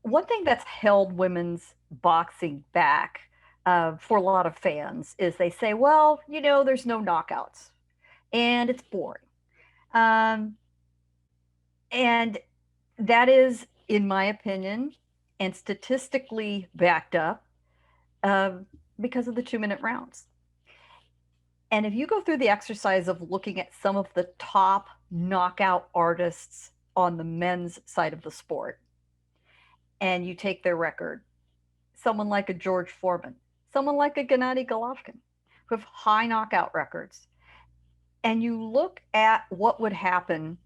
One thing that's held women's boxing back for a lot of fans is they say, well, there's no knockouts and it's boring. Um, and that is, in my opinion, and statistically backed up uh, because of the 2 minute rounds. And if you go through the exercise of looking at some of the top knockout artists on the men's side of the sport, and you take their record, someone like a George Foreman, someone like a Gennady Golovkin, who have high knockout records, and you look at what would happen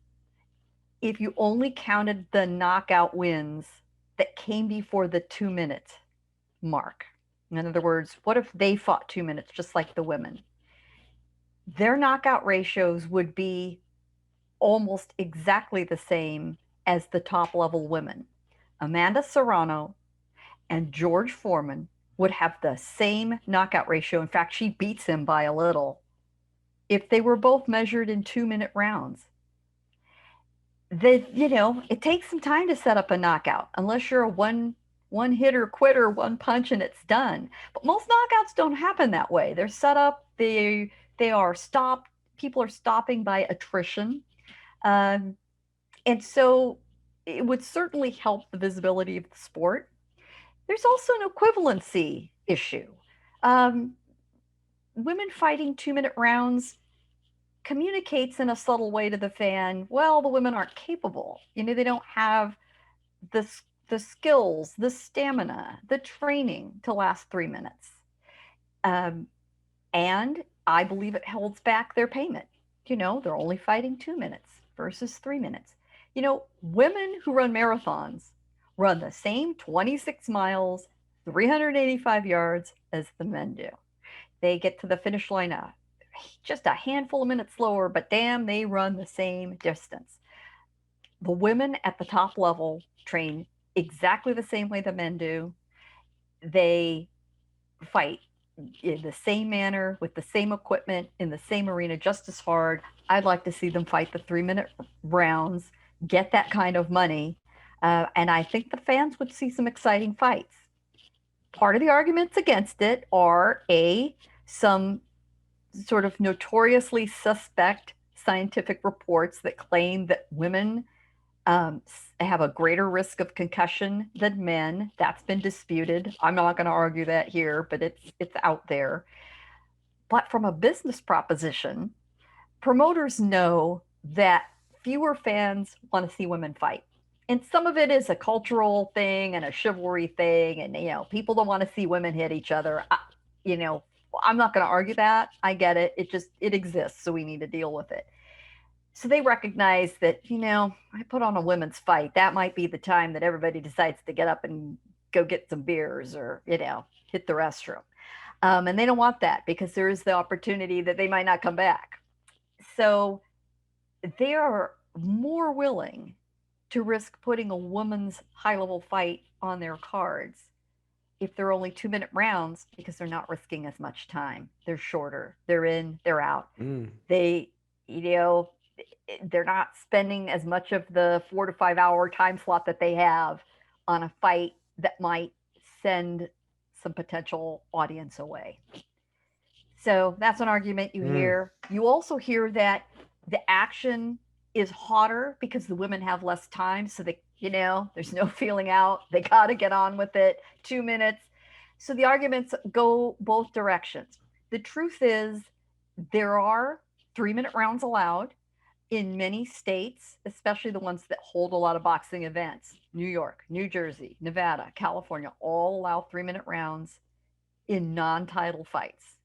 if you only counted the knockout wins that came before the 2 minute mark. In other words, what if they fought 2 minutes just like the women? Their knockout ratios would be almost exactly the same as the top level women. Amanda Serrano and George Foreman would have the same knockout ratio. In fact, she beats him by a little if they were both measured in 2 minute rounds. It takes some time to set up a knockout unless you're a one hitter quitter, one punch and it's done. But most knockouts don't happen that way. They're set up, they are stopped, people are stopping by attrition. Um, and so it would certainly help the visibility of the sport. There's also an equivalency issue. Um, Women fighting 2 minute rounds communicates in a subtle way to the fan, well, the women aren't capable. They don't have the, the skills, the stamina, the training to last 3 minutes. Um, and I believe it holds back their payment. They're only fighting 2 minutes versus 3 minutes. Women who run marathons run the same 26 miles, 385 yards as the men do. They get to the finish line just a handful of minutes slower, but damn, they run the same distance. The women at the top level train exactly the same way the men do. They fight in the same manner, with the same equipment, in the same arena, just as hard. I'd like to see them fight the 3-minute rounds, get that kind of money. And I think the fans would see some exciting fights. Part of the arguments against it are some sort of notoriously suspect scientific reports that claim that women have a greater risk of concussion than men. That's been disputed. I'm not going to argue that here, but it's out there. But from a business proposition, promoters know that fewer fans want to see women fight. And some of it is a cultural thing and a chivalry thing. And, people don't want to see women hit each other. I'm not going to argue that. I get it. It exists. So we need to deal with it. So they recognize that, I put on a women's fight. That might be the time that everybody decides to get up and go get some beers or, hit the restroom. And they don't want that because there is the opportunity that they might not come back. So they are more willing to risk putting a woman's high-level fight on their cards if they're only 2-minute rounds because they're not risking as much time. They're shorter. They're in, they're out. They, they're not spending as much of the 4 to 5 hour time slot that they have on a fight that might send some potential audience away. So that's an argument you hear. You also hear that the action is hotter because the women have less time. So there's no feeling out. They got to get on with it. 2 minutes. So the arguments go both directions. The truth is there are 3-minute rounds allowed in many states, especially the ones that hold a lot of boxing events. New York, New Jersey, Nevada, California, all allow 3-minute rounds in non-title fights.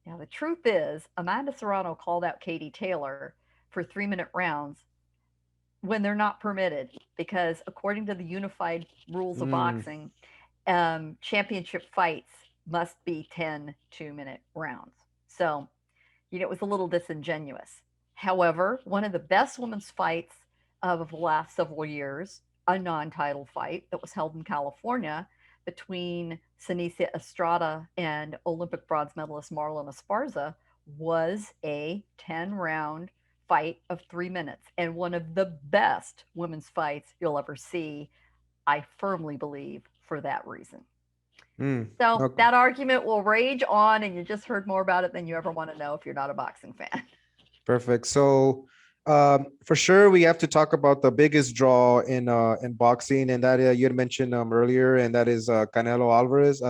Now, the truth is, Amanda Serrano called out Katie Taylor for 3-minute rounds when they're not permitted, because according to the unified rules of boxing, championship fights must be 10 2-minute rounds. So, it was a little disingenuous. However, one of the best women's fights of the last several years, a non-title fight that was held in California between Senicia Estrada and Olympic bronze medalist Marlon Esparza, was a 10-round fight of 3 minutes, and one of the best women's fights you'll ever see, I firmly believe, for that reason. So okay. That argument will rage on, and you just heard more about it than you ever want to know if you're not a boxing fan. Perfect. So for sure, we have to talk about the biggest draw in boxing, and that you had mentioned earlier, and that is Canelo Alvarez.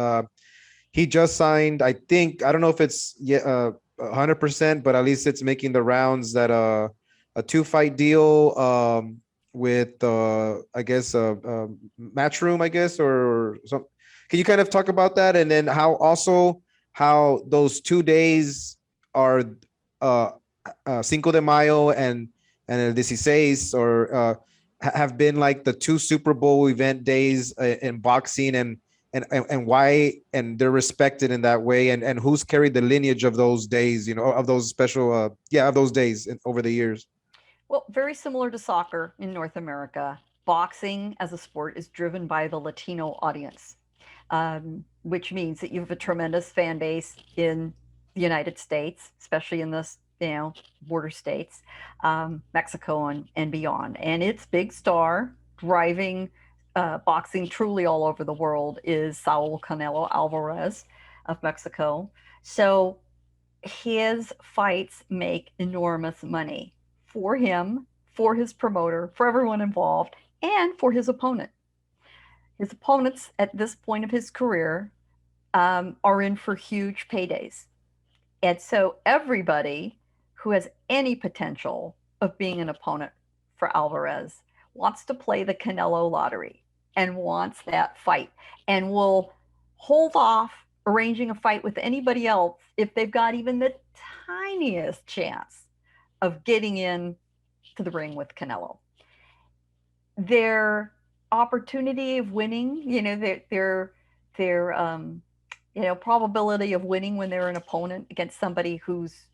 He just signed, I don't know if it's 100%, but at least it's making the rounds that a 2-fight deal with I guess Matchroom, I guess, or something. Can you kind of talk about that, and then how those 2 days are Cinco de Mayo and El 16 or have been like the 2 Super Bowl event days in boxing, and why, and they're respected in that way, and who's carried the lineage of those days, of those special of those days over the years? Well, very similar to soccer in North America, boxing as a sport is driven by the Latino audience, which means that you have a tremendous fan base in the United States, especially in the border states, Mexico and beyond. And its big star driving boxing truly all over the world is Saul Canelo Alvarez of Mexico. So his fights make enormous money for him, for his promoter, for everyone involved, and for his opponent. His opponents at this point of his career are in for huge paydays. And so everybody who has any potential of being an opponent for Alvarez wants to play the Canelo lottery and wants that fight and will hold off arranging a fight with anybody else if they've got even the tiniest chance of getting in to the ring with Canelo. Their opportunity of winning, their probability of winning when they're an opponent against somebody who's,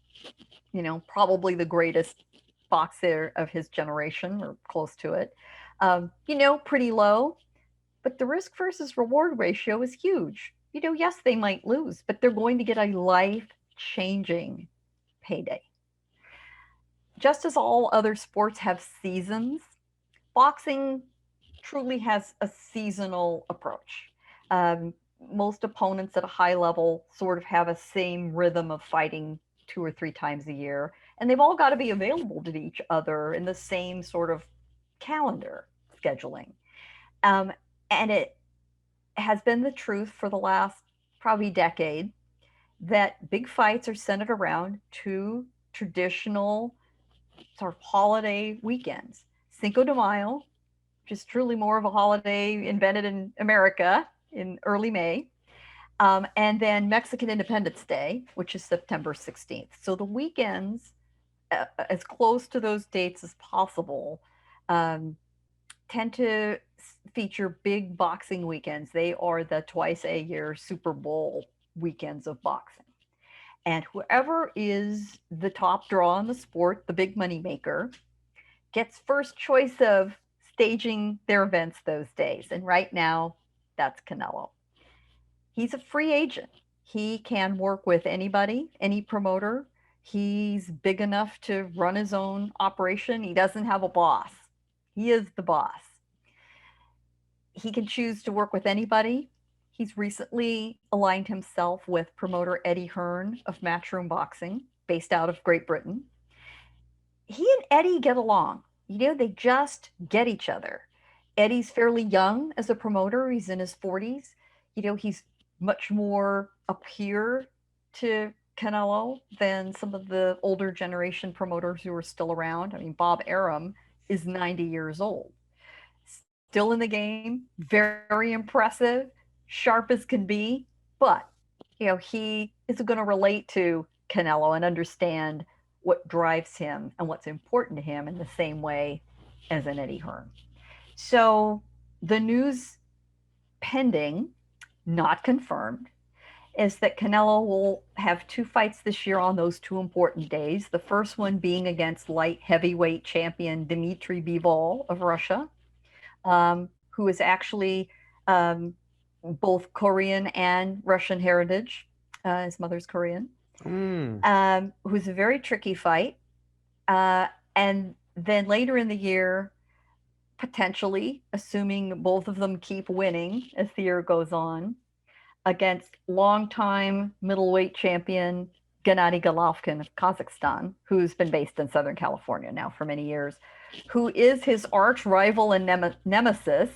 probably the greatest boxer of his generation or close to it, pretty low. But the risk versus reward ratio is huge. Yes, they might lose, but they're going to get a life-changing payday. Just as all other sports have seasons, boxing truly has a seasonal approach. Most opponents at a high level sort of have a same rhythm of fighting 2 or 3 times a year, and they've all got to be available to each other in the same sort of calendar scheduling. And it has been the truth for the last probably decade that big fights are centered around 2 traditional sort of holiday weekends. Cinco de Mayo, which is truly more of a holiday invented in America in early May, and then Mexican Independence Day, which is September 16th. So the weekends, as close to those dates as possible, tend to feature big boxing weekends. They are the twice-a-year Super Bowl weekends of boxing. And whoever is the top draw in the sport, the big money maker, gets first choice of staging their events those days. And right now, that's Canelo. He's a free agent. He can work with anybody, any promoter. He's big enough to run his own operation. He doesn't have a boss. He is the boss. He can choose to work with anybody. He's recently aligned himself with promoter Eddie Hearn of Matchroom Boxing, based out of Great Britain. He and Eddie get along. They just get each other. Eddie's fairly young as a promoter. He's in his 40s. He's much more a peer to Canelo than some of the older generation promoters who are still around. I mean, Bob Arum is 90 years old. Still in the game, very impressive, sharp as can be, but he is going to relate to Canelo and understand what drives him and what's important to him in the same way as an Eddie Hearn. So the news pending, not confirmed, is that Canelo will have 2 fights this year on those 2 important days. The first one being against light heavyweight champion Dmitry Bivol of Russia, who is actually both Korean and Russian heritage. His mother's Korean. Who's a very tricky fight. And then later in the year, potentially, assuming both of them keep winning as the year goes on, against longtime middleweight champion Gennady Golovkin of Kazakhstan, who's been based in Southern California now for many years, who is his arch rival and nemesis.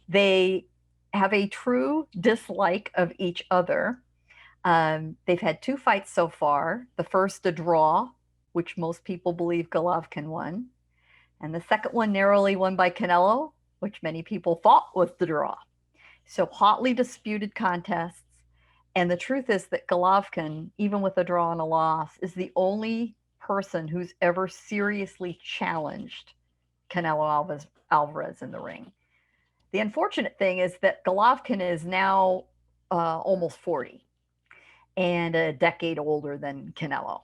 They have a true dislike of each other. They've had 2 fights so far. The first a draw, which most people believe Golovkin won. And the second one narrowly won by Canelo, which many people thought was the draw. So hotly disputed contests. And the truth is that Golovkin, even with a draw and a loss, is the only person who's ever seriously challenged Canelo Alvarez in the ring. The unfortunate thing is that Golovkin is now almost 40 and a decade older than Canelo.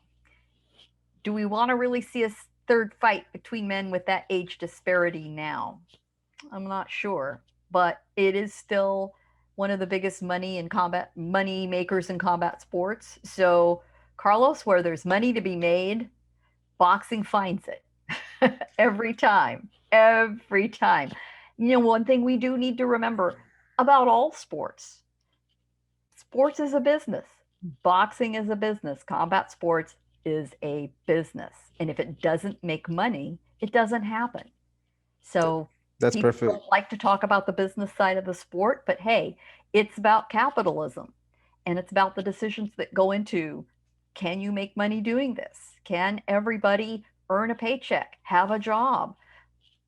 Do we want to really see a third fight between men with that age disparity now? I'm not sure, but it is still one of the biggest money makers in combat sports. So, Carlos, where there's money to be made, boxing finds it every time. One thing we do need to remember about all sports is a business. Boxing is a business. Combat sports is a business. And if it doesn't make money, it doesn't happen. So that's people perfect. Don't like to talk about the business side of the sport, but hey, it's about capitalism. And it's about the decisions that go into, can you make money doing this? Can everybody earn a paycheck, have a job,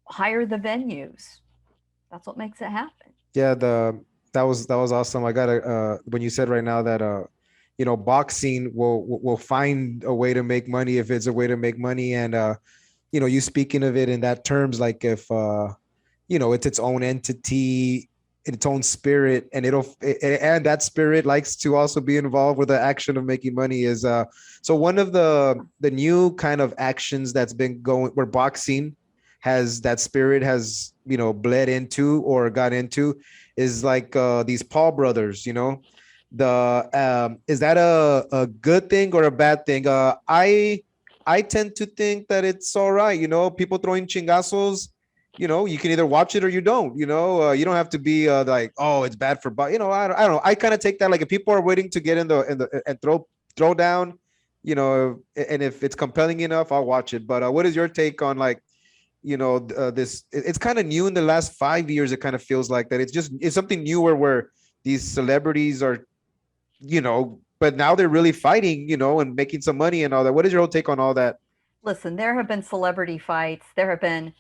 hire the venues? That's what makes it happen. Yeah, that was awesome. I gotta when you said right now that boxing will find a way to make money if it's a way to make money. And you speaking of it in that terms, like if it's its own entity, its own spirit, and and that spirit likes to also be involved with the action of making money. Is so one of the new kind of actions that's been going where boxing has that spirit has bled into or got into is like these Paul brothers. The is that a good thing or a bad thing? I tend to think that it's all right. People throwing chingazos, you can either watch it or you don't. You don't have to be like, oh, it's bad for, but I don't know. I kind of take that like if people are waiting to get in the and throw down, and if it's compelling enough, I'll watch it. But what is your take on like, this? It's kind of new in the last 5 years. It kind of feels like that. It's something newer where these celebrities are, but now they're really fighting, and making some money and all that. What is your whole take on all that? Listen, there have been celebrity fights. There have been,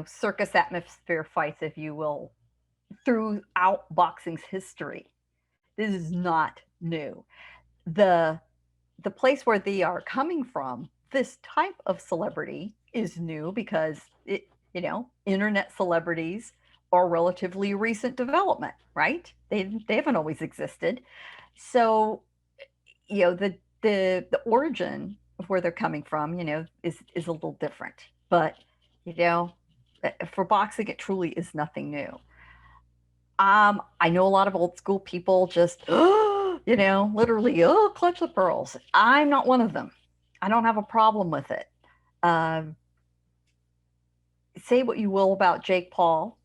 circus atmosphere fights, if you will, throughout boxing's history. This is not new. The the place where they are coming from, this type of celebrity is new because internet celebrities are relatively recent development, right? They haven't always existed. So, the origin of where they're coming from, is a little different. But, you know, for boxing, it truly is nothing new. I know a lot of old school people just, literally, clutch the pearls. I'm not one of them. I don't have a problem with it. Um, Say what you will about Jake Paul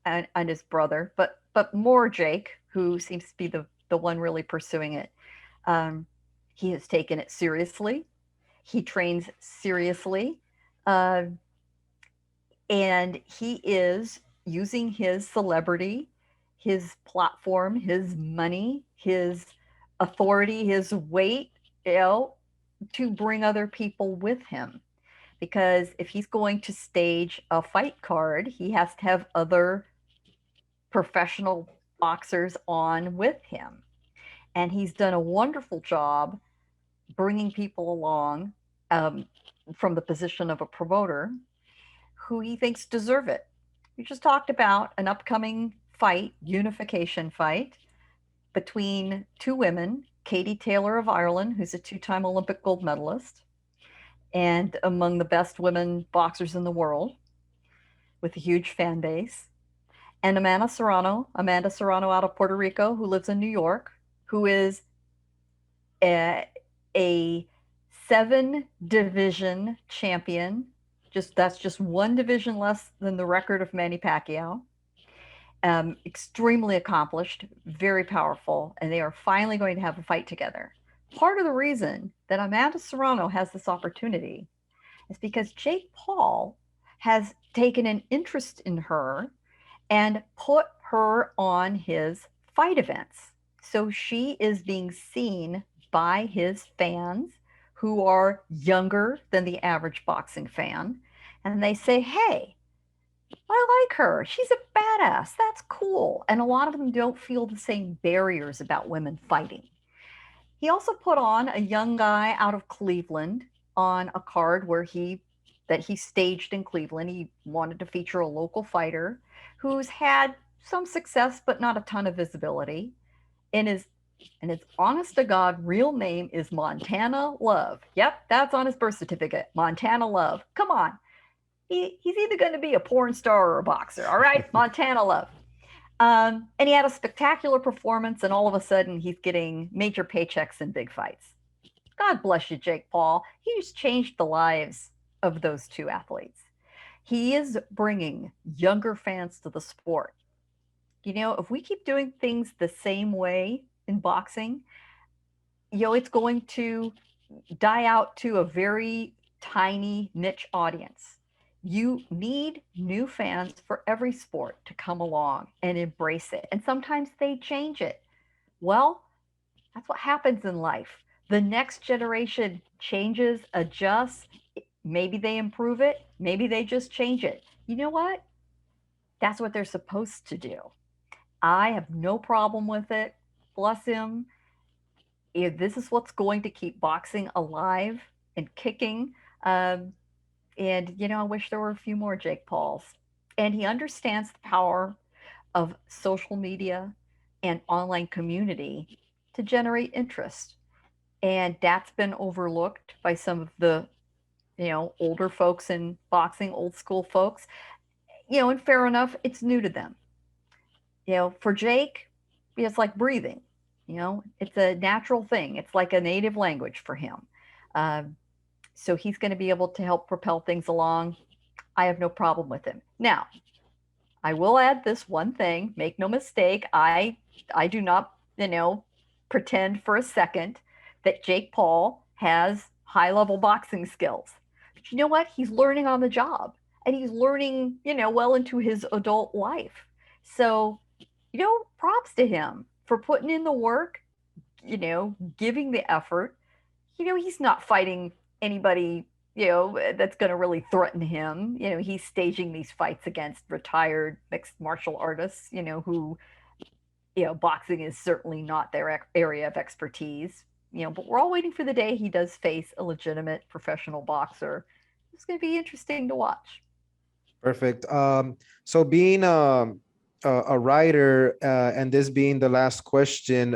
and his brother, but more Jake, who seems to be the one really pursuing it. Um, he has taken it seriously. He trains seriously, uh, and he is using his celebrity, his platform, his money, his authority, his weight, to bring other people with him. Because if he's going to stage a fight card, he has to have other professional boxers on with him. And he's done a wonderful job bringing people along, um, from the position of a promoter who he thinks deserve it. We just talked about an upcoming fight, unification fight between two women, Katie Taylor of Ireland, who's a two-time Olympic gold medalist and among the best women boxers in the world with a huge fan base, and Amanda Serrano out of Puerto Rico, who lives in New York, who is a 7 division champion. That's just 1 division less than the record of Manny Pacquiao. Extremely accomplished, very powerful, and they are finally going to have a fight together. Part of the reason that Amanda Serrano has this opportunity is because Jake Paul has taken an interest in her and put her on his fight events. So she is being seen by his fans who are younger than the average boxing fan. And they say, hey, I like her. She's a badass. That's cool. And a lot of them don't feel the same barriers about women fighting. He also put on a young guy out of Cleveland on a card that he staged in Cleveland. He wanted to feature a local fighter who's had some success but not a ton of visibility. And his honest to God real name is Montana Love. Yep, that's on his birth certificate. Montana Love. Come on. He's either going to be a porn star or a boxer. All right, Montana Love. And he had a spectacular performance, and all of a sudden he's getting major paychecks in big fights. God bless you, Jake Paul. He's changed the lives of those two athletes. He is bringing younger fans to the sport. If we keep doing things the same way in boxing, it's going to die out to a very tiny niche audience. You need new fans for every sport to come along and embrace it. And sometimes they change it. Well, that's what happens in life. The next generation changes, adjusts. Maybe they improve it. Maybe they just change it. You know what? That's what they're supposed to do. I have no problem with it. Bless him. If this is what's going to keep boxing alive and kicking. And, I wish there were a few more Jake Pauls. And he understands the power of social media and online community to generate interest. And that's been overlooked by some of the, older folks in boxing, old school folks. And fair enough, it's new to them. For Jake, it's like breathing. It's a natural thing. It's like a native language for him. So he's going to be able to help propel things along. I have no problem with him. Now, I will add this one thing. Make no mistake. I do not, pretend for a second that Jake Paul has high-level boxing skills. But you know what? He's learning on the job, and he's learning, well into his adult life. So, props to him for putting in the work, giving the effort. He's not fighting anybody, that's going to really threaten him. He's staging these fights against retired mixed martial artists, who, boxing is certainly not their area of expertise, but we're all waiting for the day he does face a legitimate professional boxer. It's going to be interesting to watch. Perfect. So being a writer, and this being the last question,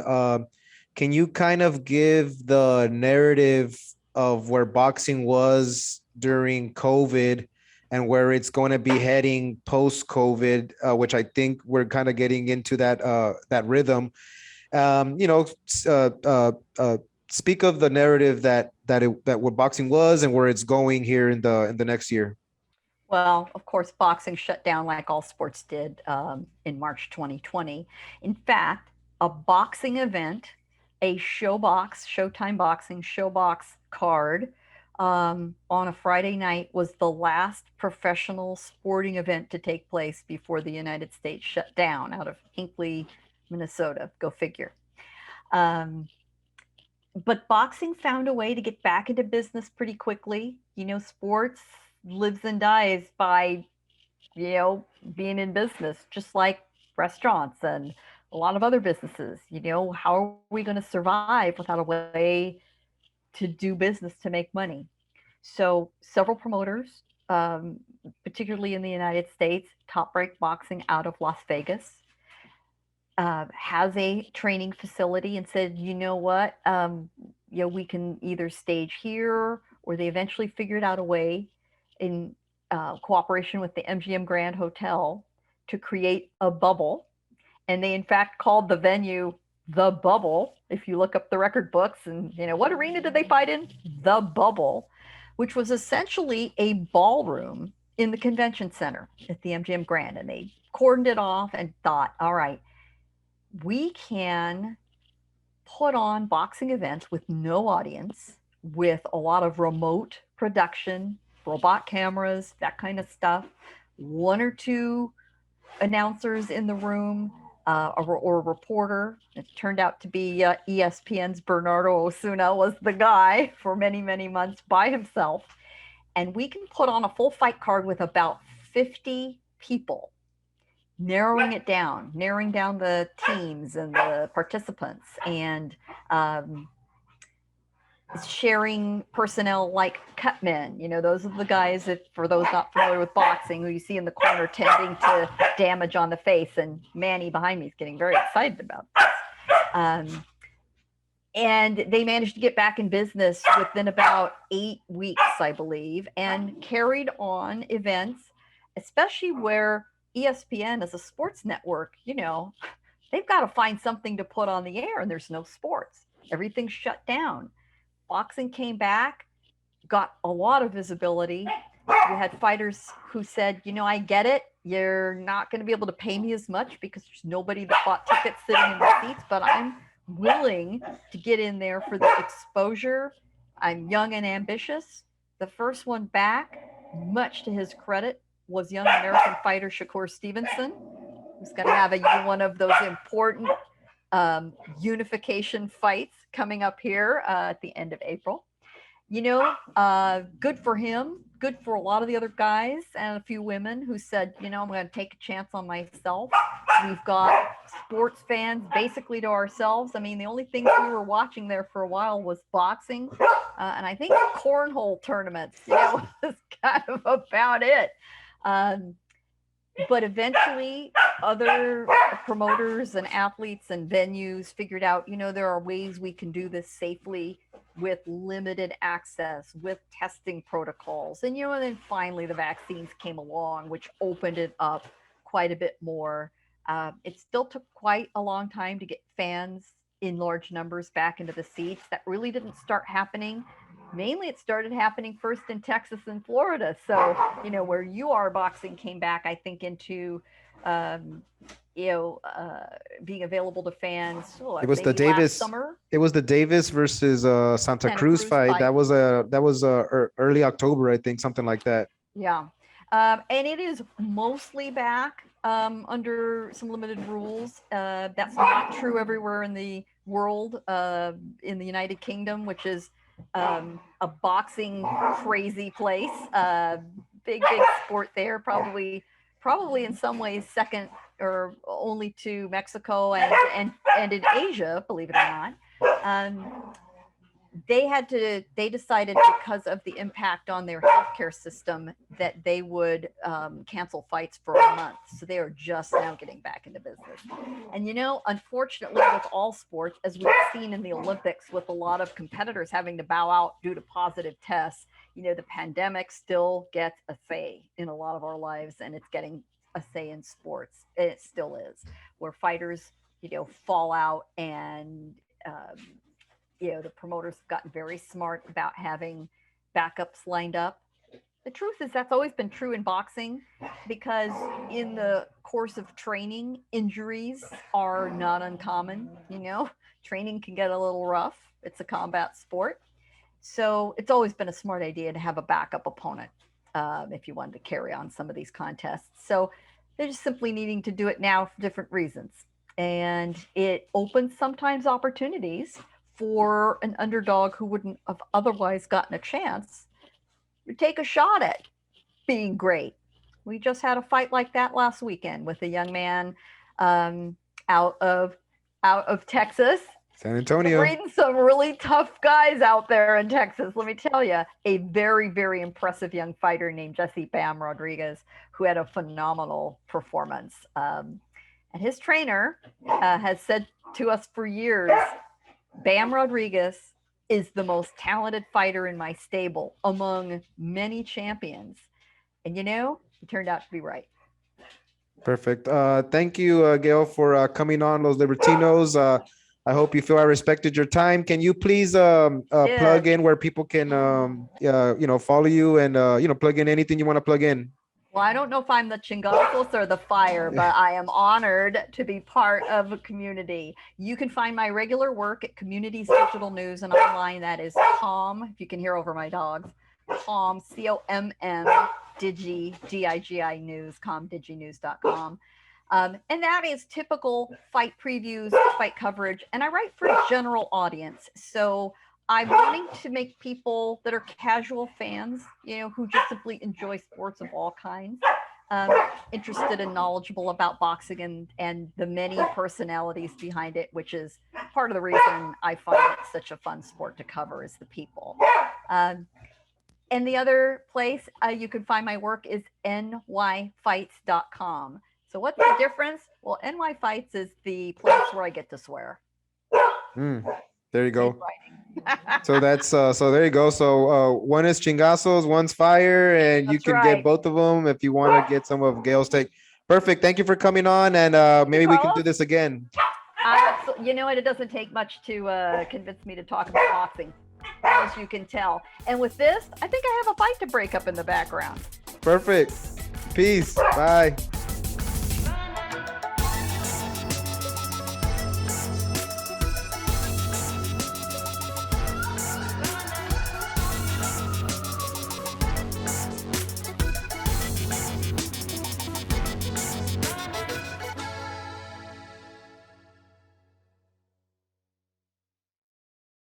can you kind of give the narrative of where boxing was during COVID and where it's going to be heading post-COVID, which I think we're kind of getting into that rhythm. Speak of the narrative that what boxing was and where it's going here in the next year. Well, of course, boxing shut down like all sports did in March 2020. In fact, a boxing event, a Showtime Boxing Showbox card on a Friday night was the last professional sporting event to take place before the United States shut down out of Hinckley, Minnesota. Go figure. But boxing found a way to get back into business pretty quickly. Sports lives and dies by, being in business, just like restaurants and a lot of other businesses. How are we going to survive without a way to do business to make money? So several promoters, particularly in the United States, Top Rank Boxing out of Las Vegas, has a training facility and said, you know what, we can either stage here, or they eventually figured out a way in cooperation with the MGM Grand Hotel to create a bubble. And they in fact called the venue The Bubble. If you look up the record books, and what arena did they fight in? The Bubble, which was essentially a ballroom in the convention center at the MGM Grand. And they cordoned it off and thought, all right, we can put on boxing events with no audience, with a lot of remote production, robot cameras, that kind of stuff, one or two announcers in the room, or a reporter. It turned out to be ESPN's Bernardo Osuna was the guy for many, many months by himself. And we can put on a full fight card with about 50 people, narrowing down the teams and the participants, and sharing personnel like cutmen. Those are the guys that, for those not familiar with boxing, who you see in the corner tending to damage on the face. And Manny behind me is getting very excited about this. And they managed to get back in business within about 8 weeks, I believe, and carried on events, especially where ESPN as a sports network, they've got to find something to put on the air, and there's no sports. Everything's shut down. Boxing came back, got a lot of visibility. We had fighters who said, I get it. You're not going to be able to pay me as much because there's nobody that bought tickets sitting in the seats, but I'm willing to get in there for the exposure. I'm young and ambitious. The first one back, much to his credit, was young American fighter Shakur Stevenson, who's going to have one of those important unification fights coming up here at the end of April. Good for him. Good for a lot of the other guys and a few women who said, I'm going to take a chance on myself. We've got sports fans basically to ourselves. I mean, the only things we were watching there for a while was boxing, and I think cornhole tournaments. Was kind of about it. But eventually other promoters and athletes and venues figured out, there are ways we can do this safely with limited access, with testing protocols. And, and then finally the vaccines came along, which opened it up quite a bit more. It still took quite a long time to get fans in large numbers back into the seats. That really didn't start happening. Mainly it started happening first in Texas and Florida. So, where you are, boxing came back, I think, into, being available to fans. It was the Davis summer. It was the Davis versus Santa Cruz fight. That was early October, I think, something like that. Yeah. And it is mostly back under some limited rules. That's not true everywhere in the world. In the United Kingdom, which is a boxing crazy place, big sport there, probably in some ways second or only to Mexico and in Asia, believe it or not. They decided, because of the impact on their healthcare system, that they would cancel fights for a month. So they are just now getting back into business. And, unfortunately, with all sports, as we've seen in the Olympics, with a lot of competitors having to bow out due to positive tests, the pandemic still gets a say in a lot of our lives, and it's getting a say in sports. And it still is, where fighters, fall out, and the promoters have gotten very smart about having backups lined up. The truth is that's always been true in boxing, because in the course of training, injuries are not uncommon. Training can get a little rough. It's a combat sport. So it's always been a smart idea to have a backup opponent if you wanted to carry on some of these contests. So they're just simply needing to do it now for different reasons. And it opens sometimes opportunities for an underdog who wouldn't have otherwise gotten a chance to take a shot at being great. We just had a fight like that last weekend with a young man out of Texas. San Antonio. Breeding some really tough guys out there in Texas. Let me tell you, a very, very impressive young fighter named Pam Rodriguez, who had a phenomenal performance. And his trainer has said to us for years, Pam Rodriguez is the most talented fighter in my stable among many champions. And he turned out to be right. Perfect. Thank you, Gayle, for coming on Los Libertinos. I hope you feel I respected your time. Can you please plug in where people can follow you and plug in anything you want to plug in? Well, I don't know if I'm the chingazos or the fire, but I am honored to be part of a community. You can find my regular work at Communities Digital News, and online that is COM, if you can hear over my dogs, COM, COMM, Digi, DIGI News, comdiginews.com. And that is typical fight previews, fight coverage, and I write for a general audience. So I'm wanting to make people that are casual fans, who just simply enjoy sports of all kinds, interested and knowledgeable about boxing and the many personalities behind it, which is part of the reason I find it such a fun sport to cover, is the people. And the other place you can find my work is nyfights.com. So what's the difference? Well, NY Fights is the place where I get to swear. There you go. So that's so there you go. So one is chingazos, one's fire, and you can get both of them if you want to get some of Gayle's take. Perfect. Thank you for coming on, and maybe we can do this again. You know what? It doesn't take much to convince me to talk about boxing, as you can tell. And with this, I think I have a fight to break up in the background. Perfect. Peace. Bye.